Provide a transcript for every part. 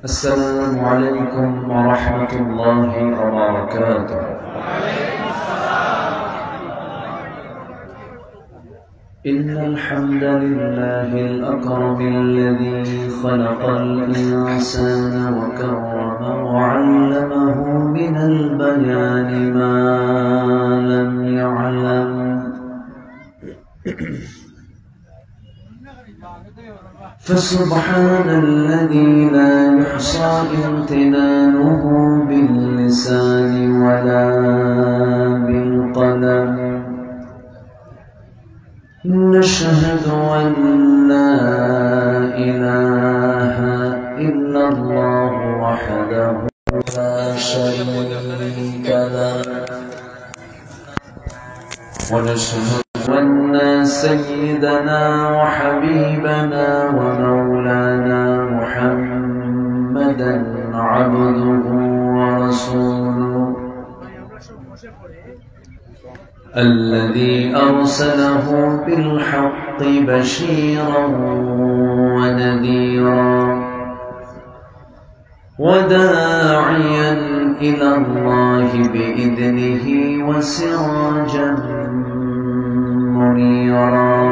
السلام عليكم ورحمة الله وبركاته. إن الحمد لله الأكرم الذي خلق الإنسان وكرمه وعلمه من البيان ما لم يعلم، فسبحان الذي لا يحصى امتنانه باللسان ولا بالقلم. نشهد أن لا إله إلا الله وحده لا شريك له، ونشهد أن سيدنا وحبيبنا ومولانا محمدا عبده ورسوله الذي أرسله بالحق بشيرا ونذيرا وداعيا إلى الله بإذنه وسراجا منيرا.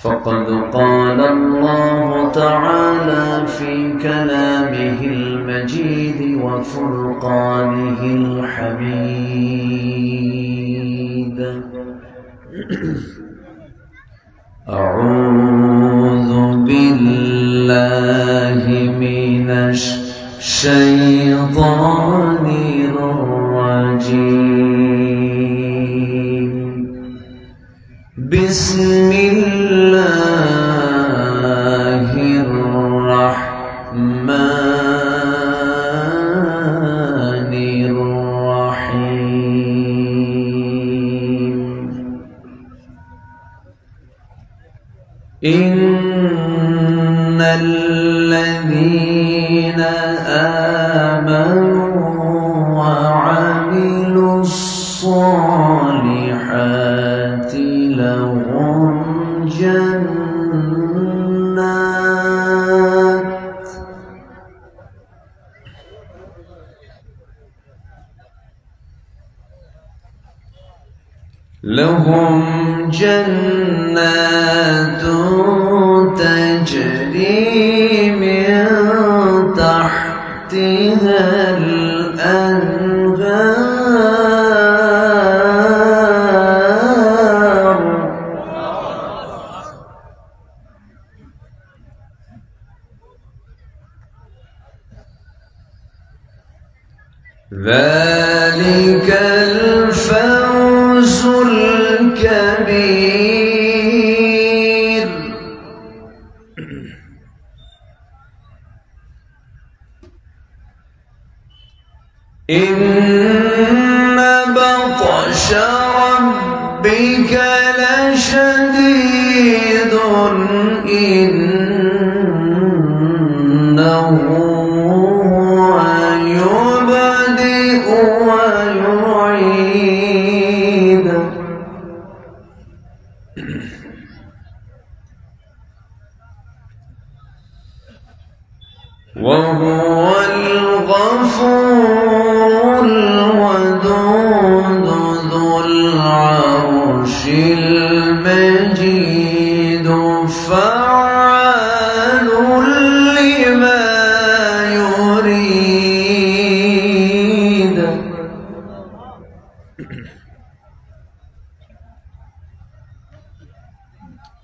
فقد قال الله تعالى في كلامه المجيد وفرقانه الحميد: أعوذ بالله من الشيطان الرجيم. بسم الله الرحمن الرحيم. إن الذين آمنوا وعملوا الصالحات لهم جنات تجري من تحتها الأنهار ذلك الفوز الكبير. إن بطش ربك لشديد إنه يبدئ ويعيد وهو الغفور الودود ذو العرش المجيد فعال لما يريد.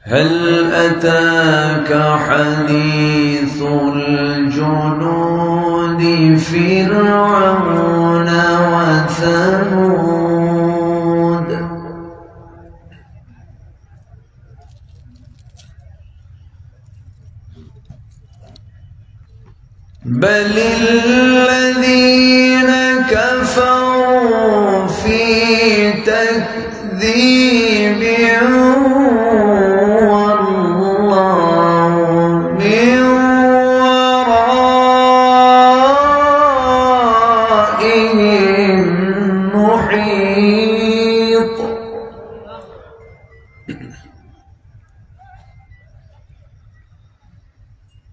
هل أتاك حديث الجنود فرعون وثمود بل الذين كفروا في تكذيب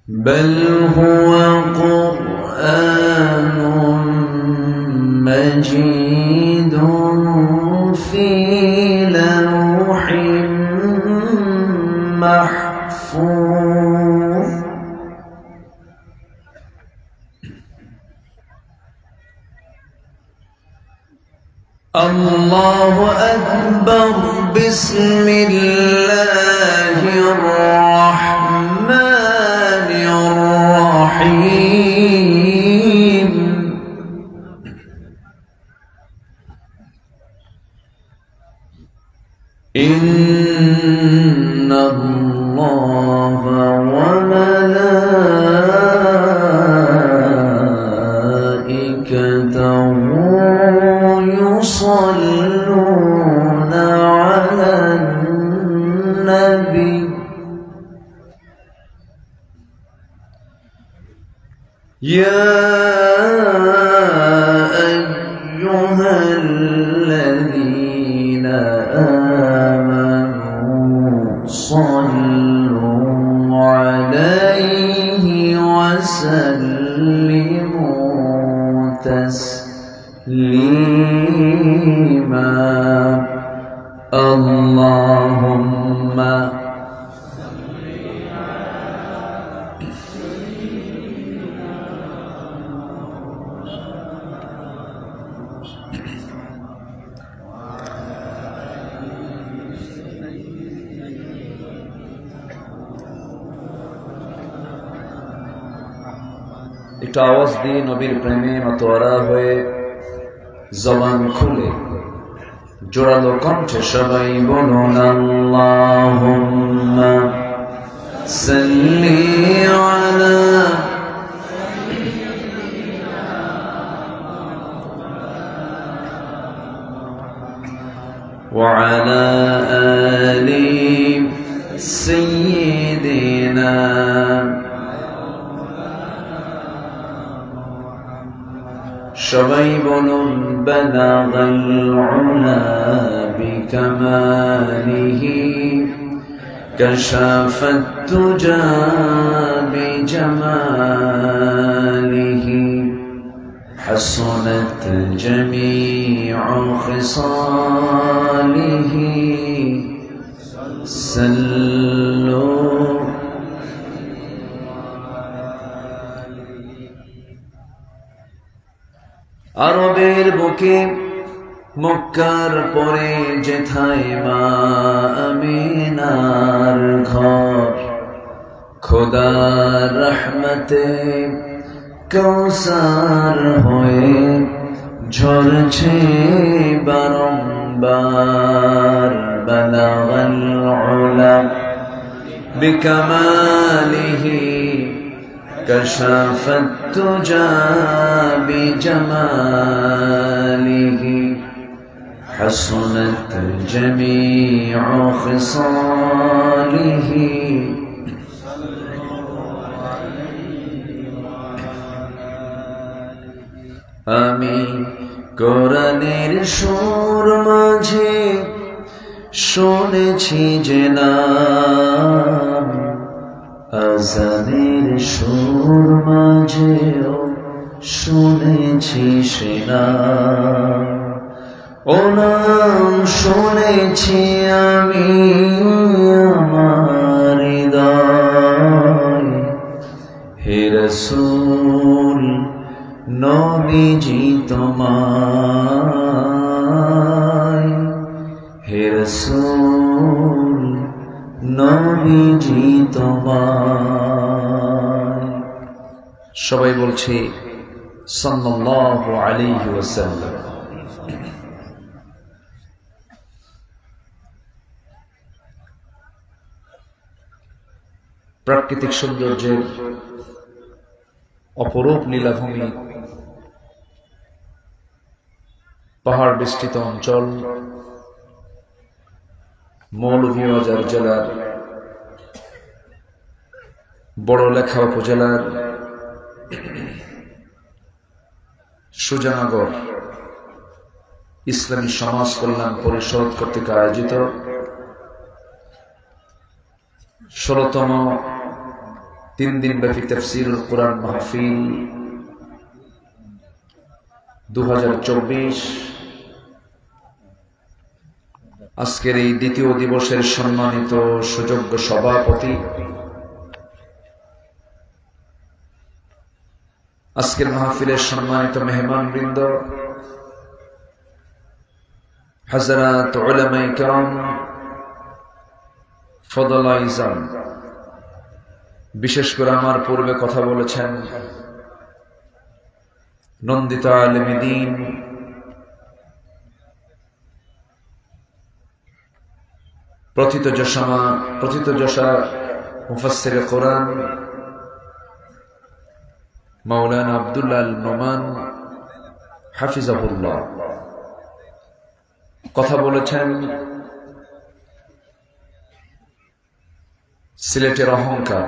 بل هو قرآن مجيد في لوح محفوظ الله أكبر بسم الله الرحمن الرحيم إن الله وملائكته يصلون على النبي يا أيها الذين آمنوا صلوا عليه وسلموا تسليما اللهم একটু আওয়াজ দিয়ে নবীর প্রেমে মাতোয়ারা হয়ে জবান খুলে জোরালো কণ্ঠে সবাই বলুন আল্লাহুম্মা সাল্লি আলা وعلى آل سيدنا সবাই বলুন বালাগাল উলা বিকামালিহি কাশাফাত তুজা বিজামালিহি হাসানাত জামিউ খিসালিহি সাল্লু আরবের বুকে মক্কার পরে যেথায় মা আমিনার ঘর খোদার রহমতে কৌসার হয়ে ঝরছে বারংবার বালাগাল উলা বিকামালিহি كشف التجى بجماله حسنت جميع خصاله আমি কোরআনের সুর মাঝে শুনেছি যে নাম আজানের সুর মাঝেও শুনেছি সে নাম ও নাম শুনেছি আমি আমার হৃদয় হে রাসূল নবীজি তোমায় হে রাসূল নবীজি তোমায় সবাই বলছে সাল্লাল্লাহু আলাইহি ওয়াসাল্লাম। প্রাকৃতিক সৌন্দর্যের অপরূপ লীলাভূমি, পাহাড় বেষ্টিত অঞ্চল, মৌলভীবাজার জেলার বড়লেখা উপজেলার সুজানগর ইসলামী সমাজ কল্যাণ পরিষদ কর্তৃক আয়োজিত 16তম 3 দিন ব্যাপী তাফসীরুল কুরআন মাহফিল 2024 আজকের এই দ্বিতীয় দিবসের সম্মানিত সুযোগ্য সভাপতি, আজকের মাহফিলের সম্মানিত মেহমানবৃন্দ, হযরত উলামায়ে কেরাম, ফদলায়ে ইজাম, বিশেষ করে আমার পূর্বে কথা বলেছেন নন্দিত আলেমে দ্বীন, প্রথিতযশা মুফাসসিরে কোরআন মাওলানা আব্দুল্লাহ আল নোমান হাফিজাহুল্লাহ কথা বলেছেন সিলেটের অহংকার,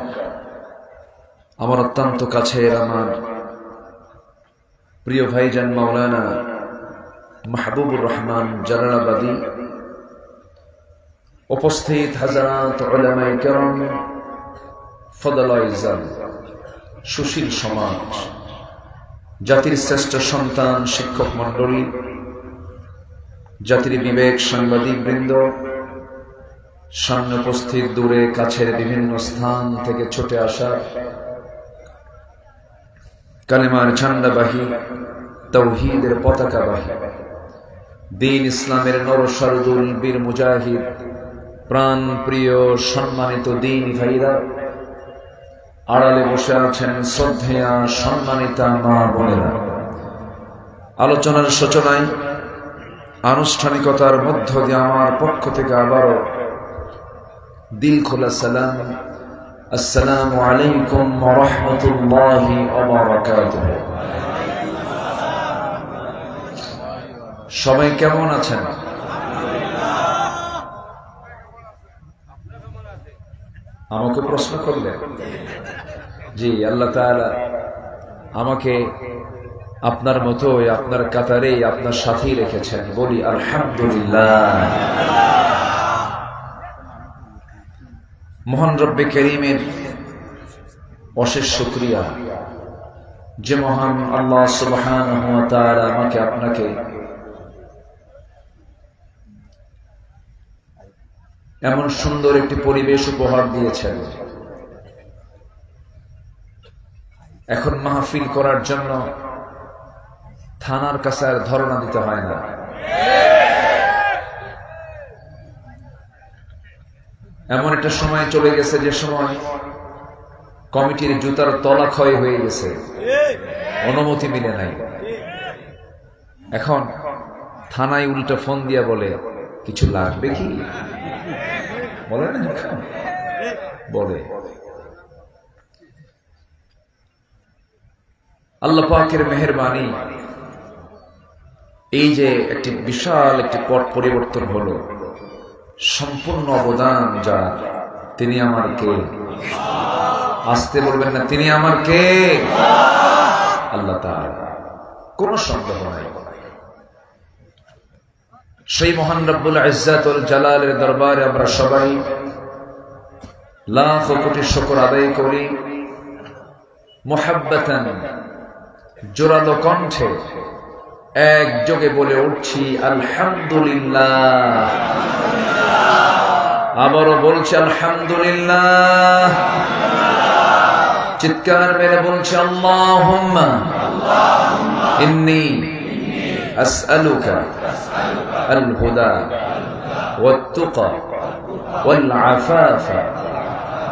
আমার অত্যন্ত কাছের, আমার প্রিয় ভাইজান মাওলানা মাহবুবুর রহমান জালালাবাদী, উপস্থিত হযরত উলামায়ে কেরাম, ফদলায়ে ইজাম, সুশীল সমাজ, জাতির শ্রেষ্ঠ সন্তান, শিক্ষক মণ্ডলী, জাতির বিবেক, সাংবাদিক বৃন্দ, সামনে উপস্থিত, দূরে কাছের বিভিন্ন স্থান থেকে ছুটে আসা কালেমার ঝান্ডাবাহী, তাওহীদের পতাকাবাহী, দ্বীন ইসলামের নরসারদুল, বীর মুজাহিদ, প্রাণ প্রিয় সম্মানিত দ্বীনী ভাইরা, আড়ালে বসে আছেন শ্রদ্ধেয়া সম্মানিতা মা বোনেরা, আলোচনার সূচনায় আনুষ্ঠানিকতার মধ্য দিয়ে আমার পক্ষ থেকে আবারও দিল খোলা সালাম, আসসালামু আলাইকুম ওয়া রাহমাতুল্লাহি ওয়া বারাকাতুহু। সবাই কেমন আছেন? আমাকে প্রশ্ন করলেন? জি, আল্লাহ তাআলা আমাকে আপনার মতোই, আপনার কাতারেই, আপনার সাথেই রেখেছেন। বলি আলহামদুলিল্লাহ। মহান রব্বে করিমের অশেষ শুকরিয়া যে মহান আল্লাহ সুবহানাহু ওয়া তাআলা আমাকে আপনাকে এমন সুন্দর একটি পরিবেশ উপহার দিয়েছেন। এখন মাহফিল করার জন্য থানার কাছে আর ধরনা দিতে হয় না। এমন একটা সময় চলে গেছে যে সময় কমিটির জুতার তলা ক্ষয় হয়ে গেছে, অনুমতি মিলে নাই। এখন থানায় উল্টো ফোন দিয়া বলে কিছু লাগবে কি, বলে না, বলে। আল্লাহ পাকের মেহেরবানি, এই যে একটি বিশাল একটি পট পরিবর্তন হলো, সম্পূর্ণ অবদান যার, তিনি আমার কে? আসতে বলবেন না, তিনি আমার কে? আল্লাহ তাআলা, কোনো সন্দেহ নাই। সেই মহান রব্বুল ইজ্জত ওয়াল জালালের দরবারে আমরা সবাই লাখ কোটি শুকর আদায় করি, মুহাব্বাতান, জোরালো কণ্ঠে একযোগে বলে উঠছি আলহামদুলিল্লাহ। আবারও বলছি আলহামদুলিল্লাহ। চিৎকার মেরে বলছি আল্লাহুম্মা ইন্নী আসআলুকা আল হুদা ওয়াত তুকা ওয়াল আফাফা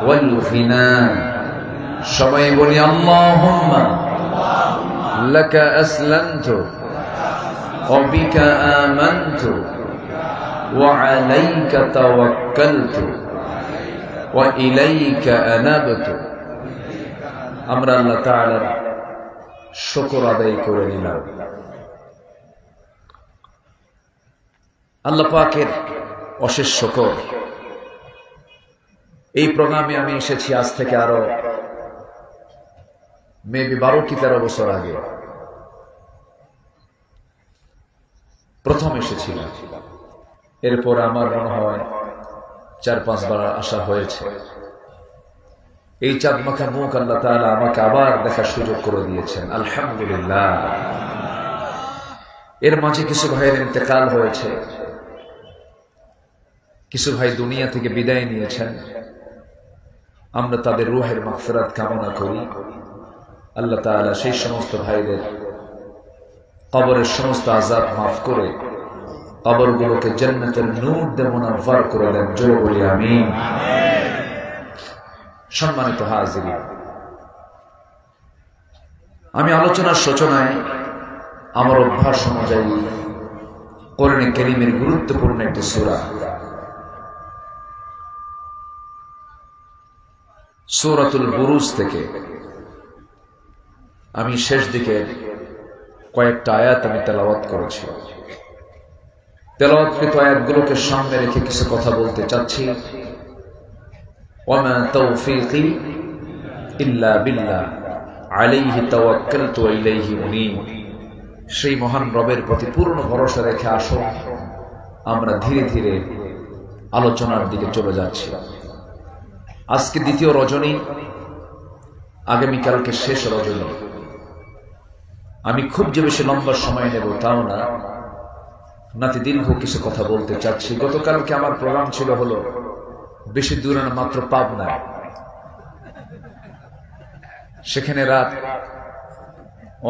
ওয়াল গিনা। সবাই বলি আল্লাহুম্মা লাকা আসলামতু ওয়া বিকা আমানতু ওয়া আলাইকা তাওয়াক্কালতু ওয়া ইলাইকা আনাবতু। আমরা আল্লাহ তাআলার শুকর আদায় করে নিলাম। আল্লাহ পাকের অশেষ শুকর। এই প্রোগ্রামে আমি এসেছি আজ থেকে আরো মেবি 12 কি 13 বছর আগে প্রথম এসেছিলাম। এরপর আমার মনে হয় 4-5 বার আসা হয়েছে। এই চাঁদ মাখা মুখ আল্লাহ তাআলা আমাকে আবার দেখার সুযোগ করে দিয়েছেন, আলহামদুলিল্লাহ। এর মাঝে কিছু ভাইয়ের ইন্তেকাল হয়েছে, কিছু ভাই দুনিয়া থেকে বিদায় নিয়েছেন। আমরা তাদের রূহের মাগফিরাত কামনা করি। আল্লাহ তাআলা সেই সমস্ত ভাইদের কবরের সমস্ত আযাব মাফ করে কবরগুলোকে জান্নাতের নূর দিয়ে মুনাফফার করে দেন, জোরে বলি আমিন। সম্মানিত হাজিরিন, আমি আলোচনার সূচনায় আমার অভ্যাস অনুযায়ী কোরআনে কারীমের গুরুত্বপূর্ণ একটি সূরা সূরাতুল বুরুজ থেকে আমি শেষ দিকে কয়েকটা আয়াত আমি তেলাওয়াত করেছি। তেলাওয়াতকৃত আয়াতগুলোকে সামনে রেখে কিছু কথা বলতে চাচ্ছি। ওয়ামা তাওফীকি ইল্লা বিল্লাহ আলাইহি তাওয়াক্কালতু ওয়া ইলাইহি উনীব। সেই মহান রবের প্রতি পূর্ণ ভরসা রেখে আসুন আমরা ধীরে ধীরে আলোচনার দিকে চলে যাচ্ছি। আজকে দ্বিতীয় রজনী, আগামীকালকে শেষ রজনী। আমি খুব যে বেশি লম্বা সময় নেব তাও না, নাতি দীর্ঘ কিছু কথা বলতে চাচ্ছি। গতকালকে আমার প্রোগ্রাম ছিল হলো বেশি দূরে না, মাত্র পাবনায়। সেখানে রাত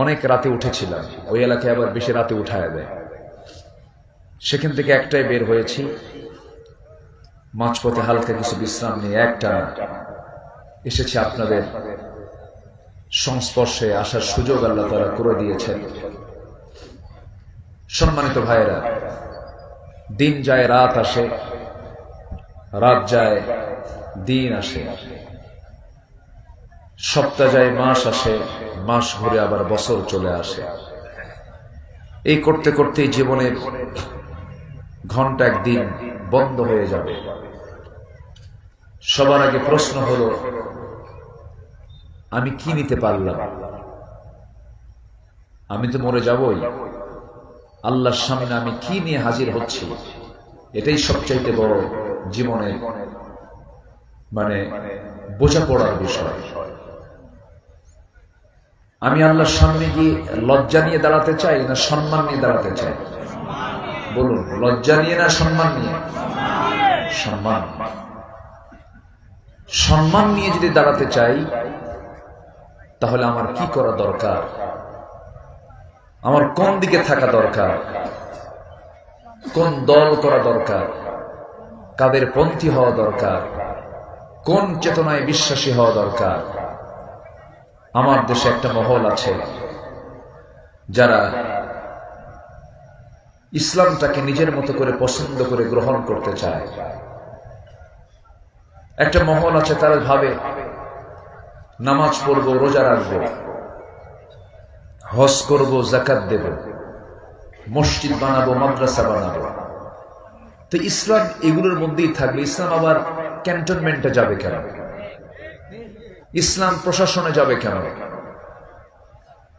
অনেক রাতে উঠেছিলাম, ওই এলাকায় আবার বেশি রাতে উঠায় দেয়। সেখান থেকে একটাই বের হয়েছি, মাঝপথে হালকা কিছু বিশ্রাম নিয়ে একটা এসেছি। আপনাদের সংস্পর্শে আসার সুযোগ আল্লাহ তাআলা করে দিয়েছেন। সম্মানিত ভাইয়েরা, দিন যায় রাত আসে, রাত যায় দিন আসে, সপ্তাহ যায় মাস আসে, মাস ঘুরে আবার বছর চলে আসে। এই করতে করতেই জীবনের ঘন্টা একদিন বন্ধ হয়ে যাবে। সবার আগে প্রশ্ন হলো, আমি কি নিতে পারলাম? আমি তো মরে যাবই, আল্লাহর সামনে আমি কি নিয়ে হাজির হচ্ছি? এটাই সবচাইতে বড় জীবনের বোঝাপড়ার বিষয়। আমি আল্লাহর সামনে গিয়ে লজ্জা নিয়ে দাঁড়াতে চাই না সম্মান নিয়ে দাঁড়াতে চাই? বলুন, লজ্জা নিয়ে না সম্মান নিয়ে? সম্মান। সম্মান নিয়ে যদি দাঁড়াতে চাই তাহলে আমার কি করা দরকার? আমার কোন দিকে থাকা দরকার? কোন দল করা দরকার? কাদের পন্থী হওয়া দরকার? কোন চেতনায় বিশ্বাসী হওয়া দরকার? আমার দেশে একটা মহল আছে যারা ইসলামটাকে নিজের মতো করে পছন্দ করে গ্রহণ করতে চায়। একটা মহল আছে তারা ভাবে নামাজ পড়বো, রোজা রাখবো, হজ করবো, যাকাত দেব, মসজিদ বানাবো, মাদ্রাসা বানাবো। তো ইসলাম এগুলোর মধ্যেই থাকবে। ইসলাম আবার ক্যান্টনমেন্টে যাবে কেন? ইসলাম প্রশাসনে যাবে কেন?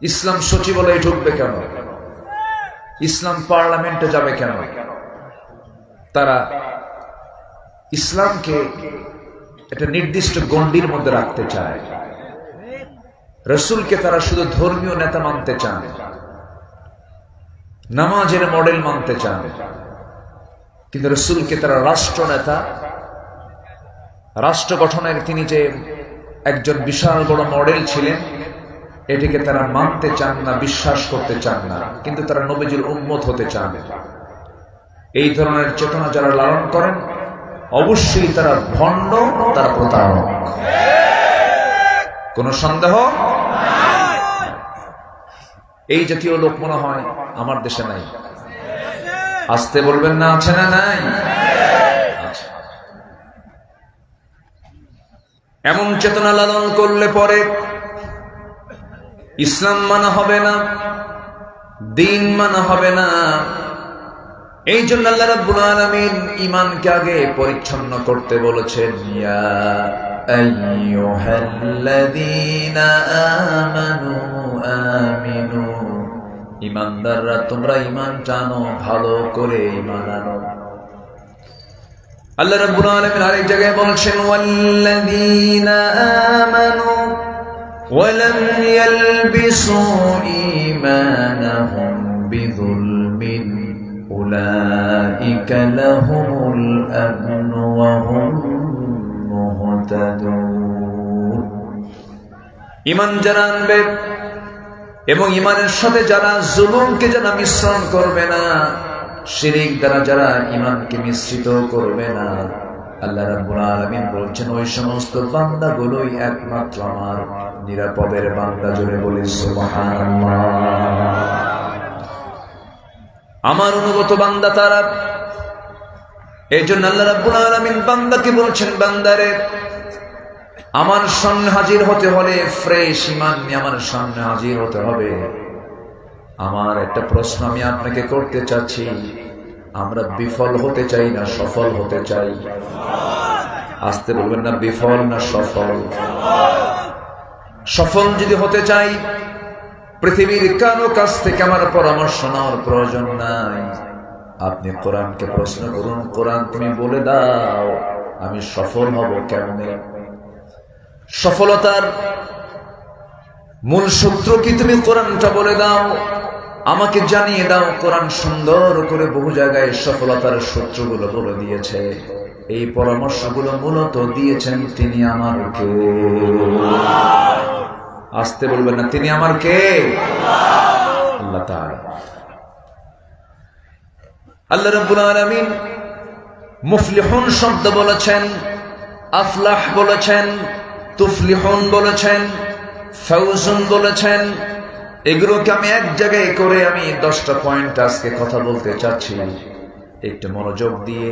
ইসলাম সচিবালয়ে ঢুকবে কেন? ইসলাম পার্লামেন্টে যাবে কেন? তারা ইসলামকে একটা নির্দিষ্ট গণ্ডির মধ্যে রাখতে চায়। রাসূলকে তারা শুধু ধর্মীয় নেতা মানতে চান, নামাজের মডেল মানতে চান, কিন্তু রাসূলকে তারা রাষ্ট্র নেতা, রাষ্ট্র গঠনের তিনি যে একজন বিশাল বড় মডেল ছিলেন এটিকে তারা মানতে চান না, বিশ্বাস করতে চান না, কিন্তু তারা নবীজির উম্মত হতে চান। এই ধরনের চেতনা যারা লালন করেন অবশ্যই তারা ভণ্ড, তারা প্রতারক, কোন সন্দেহ। এই জাতীয় লোক মনে হয় আমার দেশে নাই। আসতে বলবেন না, আছে না নাই? এমন চেতনা লালন করলে পরে ইসলাম মানা হবে না, দিন মানা হবে না। এই জন্য আল্লাহ রাব্বুল আলামিন ঈমানকে আগে পরিচ্ছন্ন করতে বলেছেন, ইয়া আইয়ুহাল্লাযীনা আমানু আমিনু। ঈমানদাররা তোমরা ঈমান টানো, ভালো করে ঈমান আনো। আল্লাহ রাব্বুল আলামিন আরেক জায়গায় বলছেন ওয়াল্লাযীনা আমানু ওয়া লাম ইয়ালবিসু ঈমানাহুম বিযুলমিন উলাইকা লাহুমুল আমনু ওয়া হুম মুহতাদুন। ঈমান যারা আনবে এবং ঈমানের সাথে যারা জুলুমকে যারা মিশ্রণ করবে না, শিরিক দ্বারা যারা ঈমানকে মিশ্রিত করবে না, আল্লাহ রাব্বুল আলামিন বলছেন ওই সমস্ত বান্দাগুলোই একমাত্র আমার নিরাপদের বান্দা। জোরে বলি সুবহানাল্লাহ। আমার অনুগত বান্দা তারা। এই জন্য আল্লাহ রাব্বুল আলামিন বান্দাকে বলছেন, বান্দারে আমার সামনে হাজির হতে হলে ফ্রেশ ঈমান নিয়ে আমার সামনে হাজির হতে হবে। আমার একটা প্রশ্ন আমি আপনাকে করতে চাচ্ছি, আমরা বিফল হতে চাই না সফল হতে চাই? আসতে বলবেন না, বিফল না সফল? সফল যদি হতে চাই পৃথিবীর কারো কাছ থেকে আমার পরামর্শ নেওয়ার প্রয়োজন নাই। আপনি কোরআনকে প্রশ্ন করুন, কোরআন তুমি বলে দাও আমি সফল হব কেমনে? সফলতার মূল সূত্র কি তুমি কোরআনটা বলে দাও, আমাকে জানিয়ে দাও। কোরআন সুন্দর করে বহু জায়গায় সফলতার সূত্রগুলো বলে দিয়েছে। এই পরামর্শগুলো মূলত দিয়েছেন তিনি আমার কে? আসতে বলবেন না, তিনি আমার কে? আল্লাহ তাআলা। আল্লাহ রাব্বুল আলামিন মুফলিহুন শব্দ বলেছেন, আফলাহ বলেছেন, তুফলিহুন বলেছেন, ফাউজুন বলেছেন। এগুলোকে আমি এক জায়গায় করে আমি 10টা পয়েন্ট আজকে কথা বলতে চাচ্ছি। একটু মনোযোগ দিয়ে,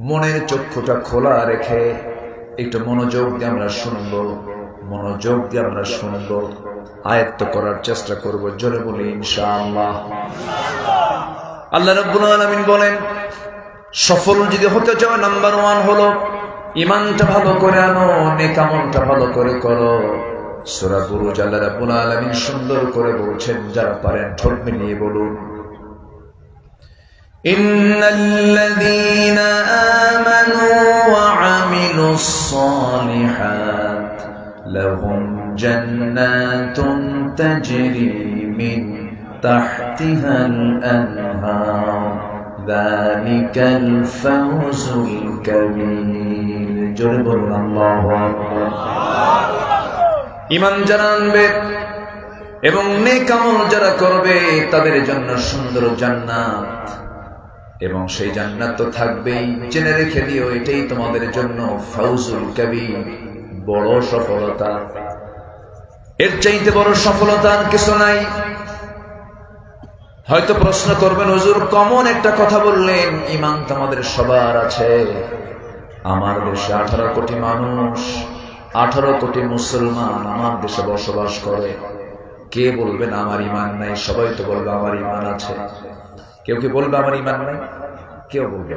মনের চক্ষুটা খোলা রেখে একটু মনোযোগ দিয়ে আমরা শুনবো, মনোযোগ দিয়ে আমরা শুনবো, আয়ত্ত করার চেষ্টা করব। জোরে বলি ইনশাআল্লাহ। আল্লাহ রাব্বুল আলামিন বলেন, সফল যদি হতে চাও নাম্বার 1 হলো ঈমানটা ভালো করে আনো, নেক আমলটা ভালো করে করো। সূরা বুরুজ আল্লাহ রাব্বুল আলামিন সুন্দর করে বলছেন, যারা পারেন ঠোঁট মিলিয়ে বলুন, ইন্নাল্লাযীনা আমানু ওয়া আমিলুস সালিহাত লাহুম জান্নাতুন তাজরি মিন তাহতিহাল আনহার যালিকাল ফাওজুল কাবীর। জোরে বলুন আল্লাহু আকবার। ঈমান যারা আনবে এবং নেক আমল যারা করবে তাদের জন্য সুন্দর জান্নাত, এবং সেই জান্নাত তো থাকবেই। জেনে রেখে দিও, এটাই তোমাদের জন্য ফাউজুল কাবীর, বড় সফলতা। এর চাইতে বড় সফলতা আর কিছু নাই। হয়তো প্রশ্ন করবেন, হুজুর কমন একটা কথা বললেন, ঈমান তো আমাদের সবার আছে। আমার দেশে 18 কোটি মানুষ, 18 কোটি মুসলমান আমার দেশে বসবাস করে। কে বলবেন আমার ঈমান নাই? সবাই তো বলবে আমার ঈমান আছে। কেউ কি বলবে আমার ঈমান নাই? কেউ বলবে?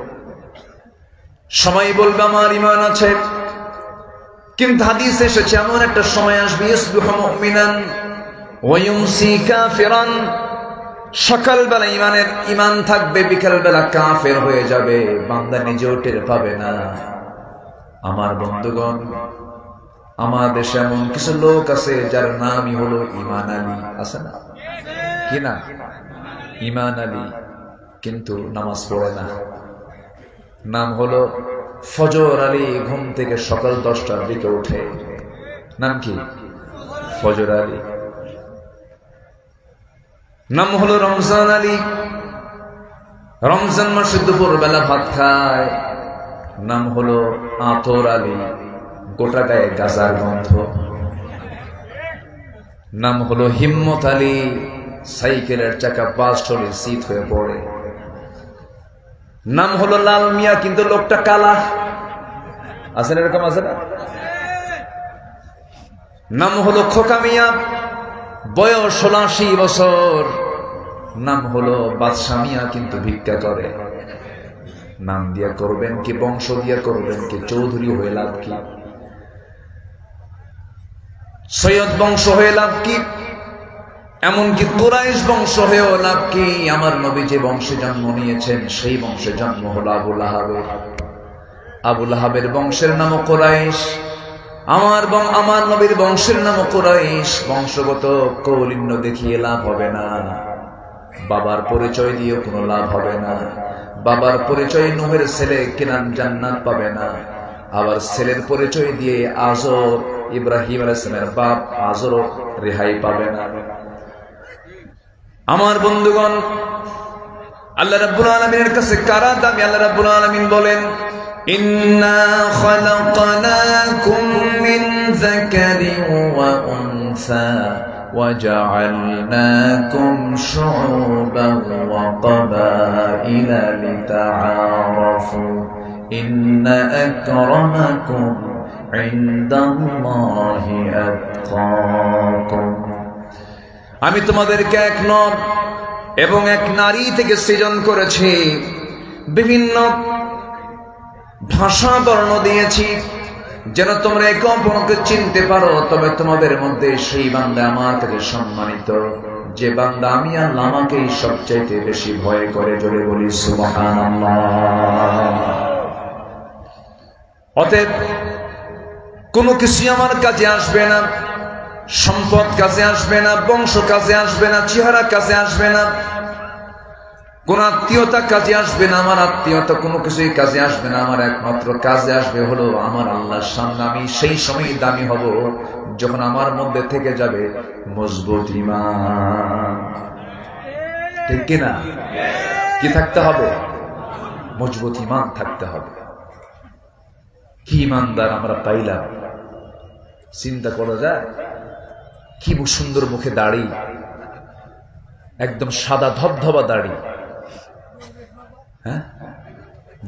সবাই বলবে আমার ঈমান আছে। কিন্তু হাদিসে এসেছে এমন একটা সময় আসবে, ইসবিহু মুমিনান ওয়া ইউমসি কাফিরান। সকালবেলা ঈমান থাকবে, বিকালবেলা কাফের হয়ে যাবে, বান্দা নিজেও টের পাবে না। আমার বন্ধুগণ, আমার দেশে এমন কিছু লোক আছে যার নামই হলো ঈমান আলী। আছে না? কি না? ঈমান আলী, কিন্তু নামাজ পড়ে না। নাম হলো ফজর আলী, ঘুম থেকে সকাল 10টার দিকে উঠে। নাম কি? ফজর আলী। নাম হলো রমজান আলী, রমজান মাসে দুপুর বেলা ভাত খায়। নাম হলো আতর আলী, গোটা গায়ে গাজার গন্ধ। নাম হলো হিম্মত আলী, সাইকেলের চাকা বাস্ট হলে শীত হয়ে পড়ে। নাম হলো লাল মিয়া, কিন্তু লোকটা কালা। আছে না এরকম? আছে না? নাম হলো খোকা মিয়া, বয়স 80 বছর। নাম হলো বাদশা মিয়া, কিন্তু ভিক্ষা করে। নাম দিয়া করবেন কি, বংশ দিয়া করবেন কি? চৌধুরী হয়ে লাভ কি? সৈয়দ বংশ হয়ে লাভ কি? এমনকি কুরাইশ বংশ হয়েও লাভ কি? আমার নবী যে বংশে জন্ম নিয়েছেন সেই বংশে জন্ম হলো আবু লাহাবের। আবু লাহাবের বংশের নাম কুরাইশ, আমার নবীর বংশের নাম কুরাইশ। বংশগত কৌলিন্য দেখিয়ে লাভ হবে না, বাবার পরিচয় দিয়ে কোনো লাভ হবে না। বাবার পরিচয় নূহের ছেলে কেনান জান্নাত পাবে না, আবার ছেলের পরিচয় দিয়ে আজর, ইব্রাহিম আলাইহিস সালামের বাপ আজর রেহাই পাবে না। আমার বন্ধুগণ, আল্লাহ রাব্বুল আলামিনের কাছে কারা দামি? আল্লাহ রাব্বুল আলামিন বলেন, ইন্না খালাকনাকুম মিন যাকারিন ওয়া উনসা ওয়া জাআলনাকুম শুউবান ওয়া ক্বাবাইলা লিতাআরাফু ইন্না আকরামাকুম ইনদাল্লাহি আতকাকুম। আমি তোমাদেরকে এক নর এবং এক নারী থেকে সৃজন করেছি, বিভিন্ন ভাষা বর্ণ দিয়েছি যেন তোমরা একে অপরকে চিনতে পারো। তবে তোমাদের মধ্যে সেই বান্দা আমার কাছে সম্মানিত, যে বান্দা আমি আল্লাহ আমাকেই সবচাইতে বেশি ভয় করে। জোরে বলি সুবহানাল্লাহ। অতএব কোনো কিছু আমার কাজে আসবে না, সম্পদ কাজে আসবে না, বংশ কাজে আসবে না, চেহারা কাজে আসবে না, কোন আত্মীয়তা কাজে আসবে না, আমার আত্মীয়তা কোনো কিছুই কাজে আসবে না। আমার একমাত্র কাজে আসবে হলো আমার আল্লাহর সামনে আমি সেই সময় দামি হব যখন আমার মধ্যে থেকে যাবে মজবুত ঈমান। ঠিক কিনা? কি থাকতে হবে? মজবুত ঈমান থাকতে হবে। কি ঈমানদার আমরা পাইলাম, চিন্তা করা যায়? কি সুন্দর মুখে দাড়ি, একদম সাদা ধবধবা দাড়ি। হ্যাঁ,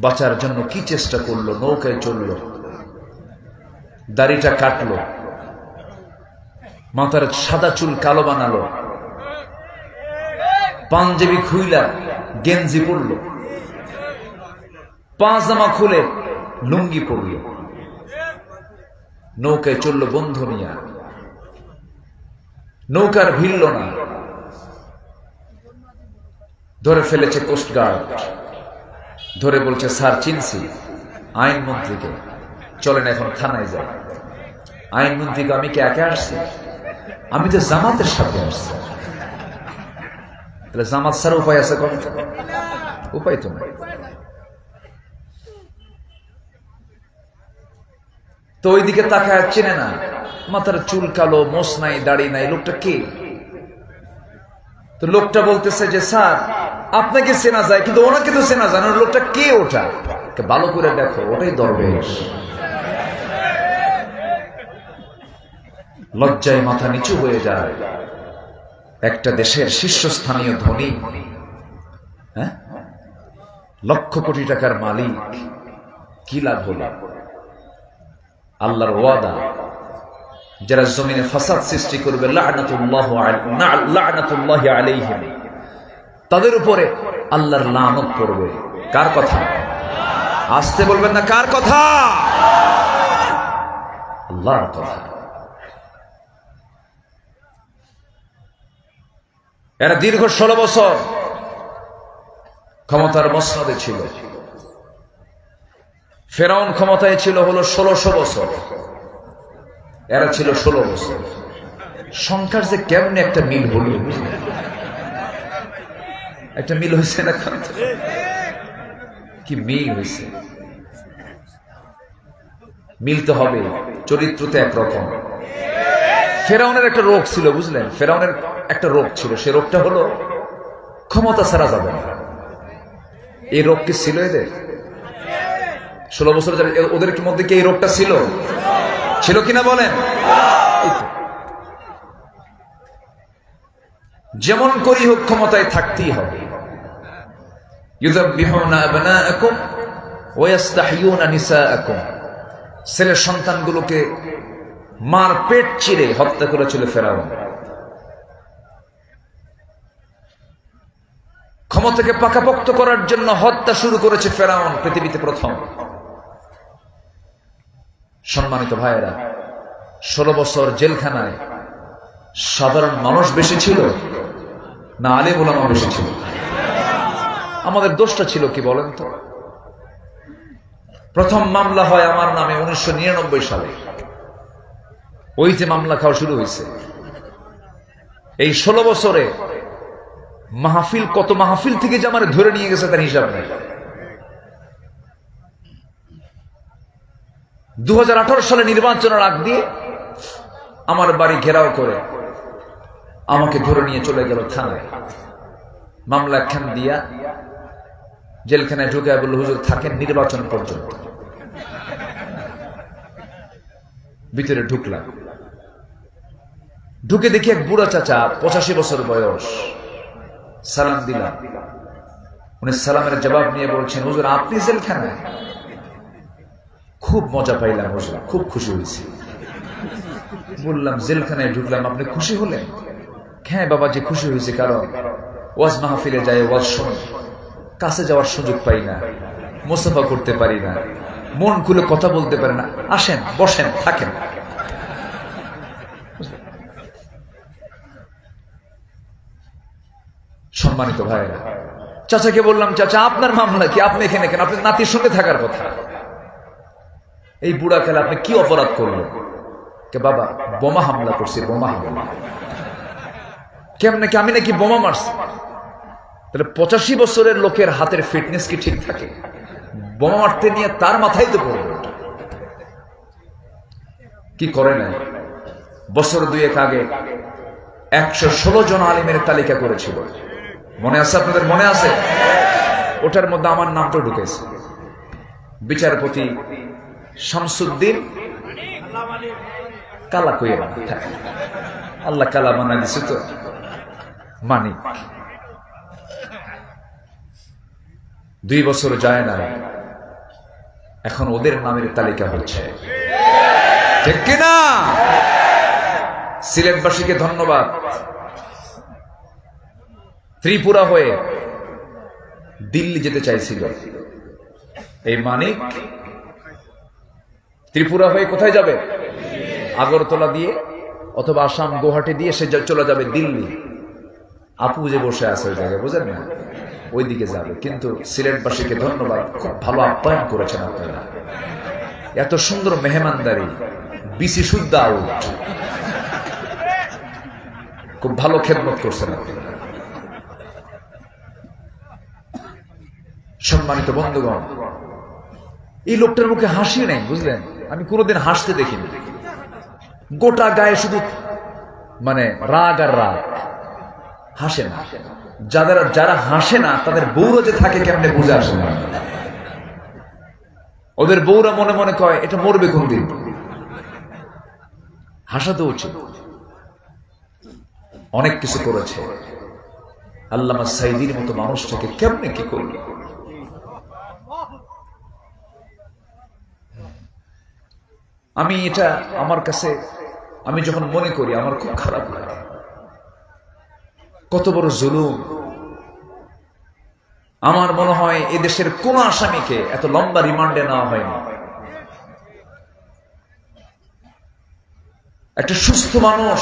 বাঁচার জন্য কি চেষ্টা করলো, নৌকায় চললো, দাড়িটা কাটলো, মাথার সাদা চুল কালো বানালো, পাঞ্জাবি খুইলা গেঞ্জি পরলো, পাজামা খুলে লুঙ্গি পরলো, নৌকায় চললো বন্ধু নিয়া। নৌকার ভিড়ল না, ধরে ফেলেছে কোস্টগার্ড, ধরে বলছে স্যার চিনছি আইনমন্ত্রীকে, চলেন এখন থানায় যাই। আইনমন্ত্রীকে আমি কি একা আসছি? আমি তো জামাতের সাথে আসছি। তাহলে জামাত ছাড়া উপায় আছে? কোন উপায় তো নাই। তো ওইদিকে তাকায় চেনে না, মাথার চুল কালো, মোছ নাই, দাড়ি নাই, লোকটা কে? তো লোকটা বলতেছে যে স্যার আপনাকে চেনা যায় কিন্তু ওনাকে তো চেনা যায় না, লোকটা কে? ওটা ভালো করে দেখো, ওটাই দরবেশ। লজ্জায় মাথা নিচু হয়ে যায়। একটা দেশের শীর্ষস্থানীয় ধনী, হ্যাঁ, লক্ষ কোটি টাকার মালিক, কি লাভ হলো? আল্লাহর ওয়াদা, যারা জমিনে ফাসাদ সৃষ্টি করবে লা'নাতুল্লাহি আলাইহিম, তাদের উপরে আল্লাহর লানত পড়বে। কার কথা? আসতে বলবেন না, কার কথা? আল্লাহর কথা। এরা দীর্ঘ 16 বছর ক্ষমতার মসনদে ছিল। ফেরাউন ক্ষমতায় ছিল হলো 1600 বছর, এরা ছিল 16 বছর। সংখ্যার যে কেমনে একটা মিল হল, একটা মিল হয়েছে না? কি মিল হয়েছে! মিলতে হবে, চরিত্রতে একরকম। ফেরাউনের একটা রোগ ছিল, বুঝলেন? ফেরাউনের একটা রোগ ছিল, সে রোগটা হলো ক্ষমতা ছাড়া যাবে না। এই রোগ কি ছিল এদের? 16 বছর ওদের মধ্যে কি এই রোগটা ছিল? ছিল কিনা বলেন? যেমন করি হোক ক্ষমতায় থাকতেই হবে। ইউযাব্বিহুনা আবনাআকুম ওয়া ইস্তাহয়ুনা নিসাআকুম, ছেলের সন্তানগুলোকে মার পেট চিরে হত্যা করেছিল ফেরাউন। ক্ষমতাকে পাকাপোক্ত করার জন্য হত্যা শুরু করেছে ফেরাউন, পৃথিবীতে প্রথম। সম্মানিত ভাইয়েরা, 16 বছর জেলখানায় সাধারণ মানুষ বেশি ছিল না আলেম ওলামা বেশি ছিল? আমাদের দোষটা ছিল কি বলেন তো? প্রথম মামলা হয় আমার নামে 1999 সালে। ওই যে মামলা খাওয়া শুরু হয়েছে। এই 16 বছরে মাহফিল, কত মাহফিল থেকে যে আমার ধরে নিয়ে গেছে তার হিসাব নেই। 2018 সালে নির্বাচনের আগ দিয়ে আমার বাড়ি ঘেরাও করে আমাকে ধরে নিয়ে চলে গেল থানায়। মামলা একখান দিয়া জেলখানায় ঢুকে বলল, হুজুর থাকেন নির্বাচন পর্যন্ত। ভিতরে ঢুকলাম, ঢুকে দেখি এক বুড়া চাচা, 85 বছর বয়স। সালাম দিলাম, উনি সালামের জবাব নিয়ে বলছেন, হুজুর আপনি জেলখানায়? খুব মজা পাইলাম হুজুর, খুব খুশি হয়েছি। বললাম জেলখানায় ঢুকলাম, আপনি খুশি হলেন? হ্যাঁ বাবাজি খুশি হয়েছে, কারণ ওয়াজ মাহফিলে যায়, ওয়াজ শুনি, কাছে যাওয়ার সুযোগ পাই না, মুসাফা করতে পারি না, মন খুলে কথা বলতে পারে না। আসেন, বসেন, থাকেন। সম্মানিত ভাইরা, চাচাকে বললাম, চাচা আপনার মামলা কি? আপনি এখানে কেন? আপনার নাতির সঙ্গে থাকার কথা। এই বুড়া খেলা আপনি কি অপরাধ করলেন? কে বাবা, বোমা হামলা করছি, বোমা হামলা। কেমন কি? আমি নাকি বোমা মারছি? তাহলে 85 বছরের লোকের হাতের ফিটনেস কি ঠিক থাকে? বোমা মারতে নিয়ে তার মাথায় তো পড়বে। কি করে নাই? বছর 2 আগে 116 জন আলিমের তালিকা করেছিল, মনে আছে আপনাদের? মনে আছে? ওটার মধ্যে আমার নামটা ঢুকেছে। বিচারপতি শামসুদ্দিন কালা কইয়া, আল্লাহ কালা মানা দিছে তো, মানিক। 2 বছর যায় না, এখন ওদের নামের তালিকা হচ্ছে, ঠিক কিনা? সিলেটবাসীকে ধন্যবাদ। ত্রিপুরা হয়ে দিল্লি যেতে চাইছিল এই মানিক, ত্রিপুরা হয়ে কোথায় যাবে? আগরতলা দিয়ে অথবা আসাম গুয়াহাটি দিয়ে সে চলে যাবে দিল্লি। আপু যে বসে আছে ওই জায়গায়, বুঝেন না, ওই দিকে যাবে। কিন্তু সিলেটবাসীকে ধন্যবাদ, খুব ভালো আপ্যায়ন করেছেন আপনারা। এত সুন্দর মেহমানদারি, বিসি শুদ্ধ আউট, খুব ভালো খেদমত করছেন আপনারা। সম্মানিত বন্ধুগণ, এই লোকটার মুখে হাসি নাই, বুঝলেন? আমি কোনোদিন হাসতে দেখিনি। গোটা গায়ে শুধু মানে রাগ আর রাগ, হাসে না। যারা হাসে না তাদের বউরা যে থাকে কেমনে বুঝে আসে না। ওদের বউরা মনে মনে কয় এটা মরবে কোন দিন। হাসা তো উচিত। অনেক কিছু করেছে। আল্লামা সাইদির মতো মানুষটাকে কেমনে কি করলো। আমি এটা আমার কাছে, আমি যখন মনে করি আমার খুব খারাপ লাগে। কত বড় জুলুম। আমার মনে হয় এদেশের কোন আসামিকে এত লম্বা রিমান্ডে নেওয়া হয়নি। একটা সুস্থ মানুষ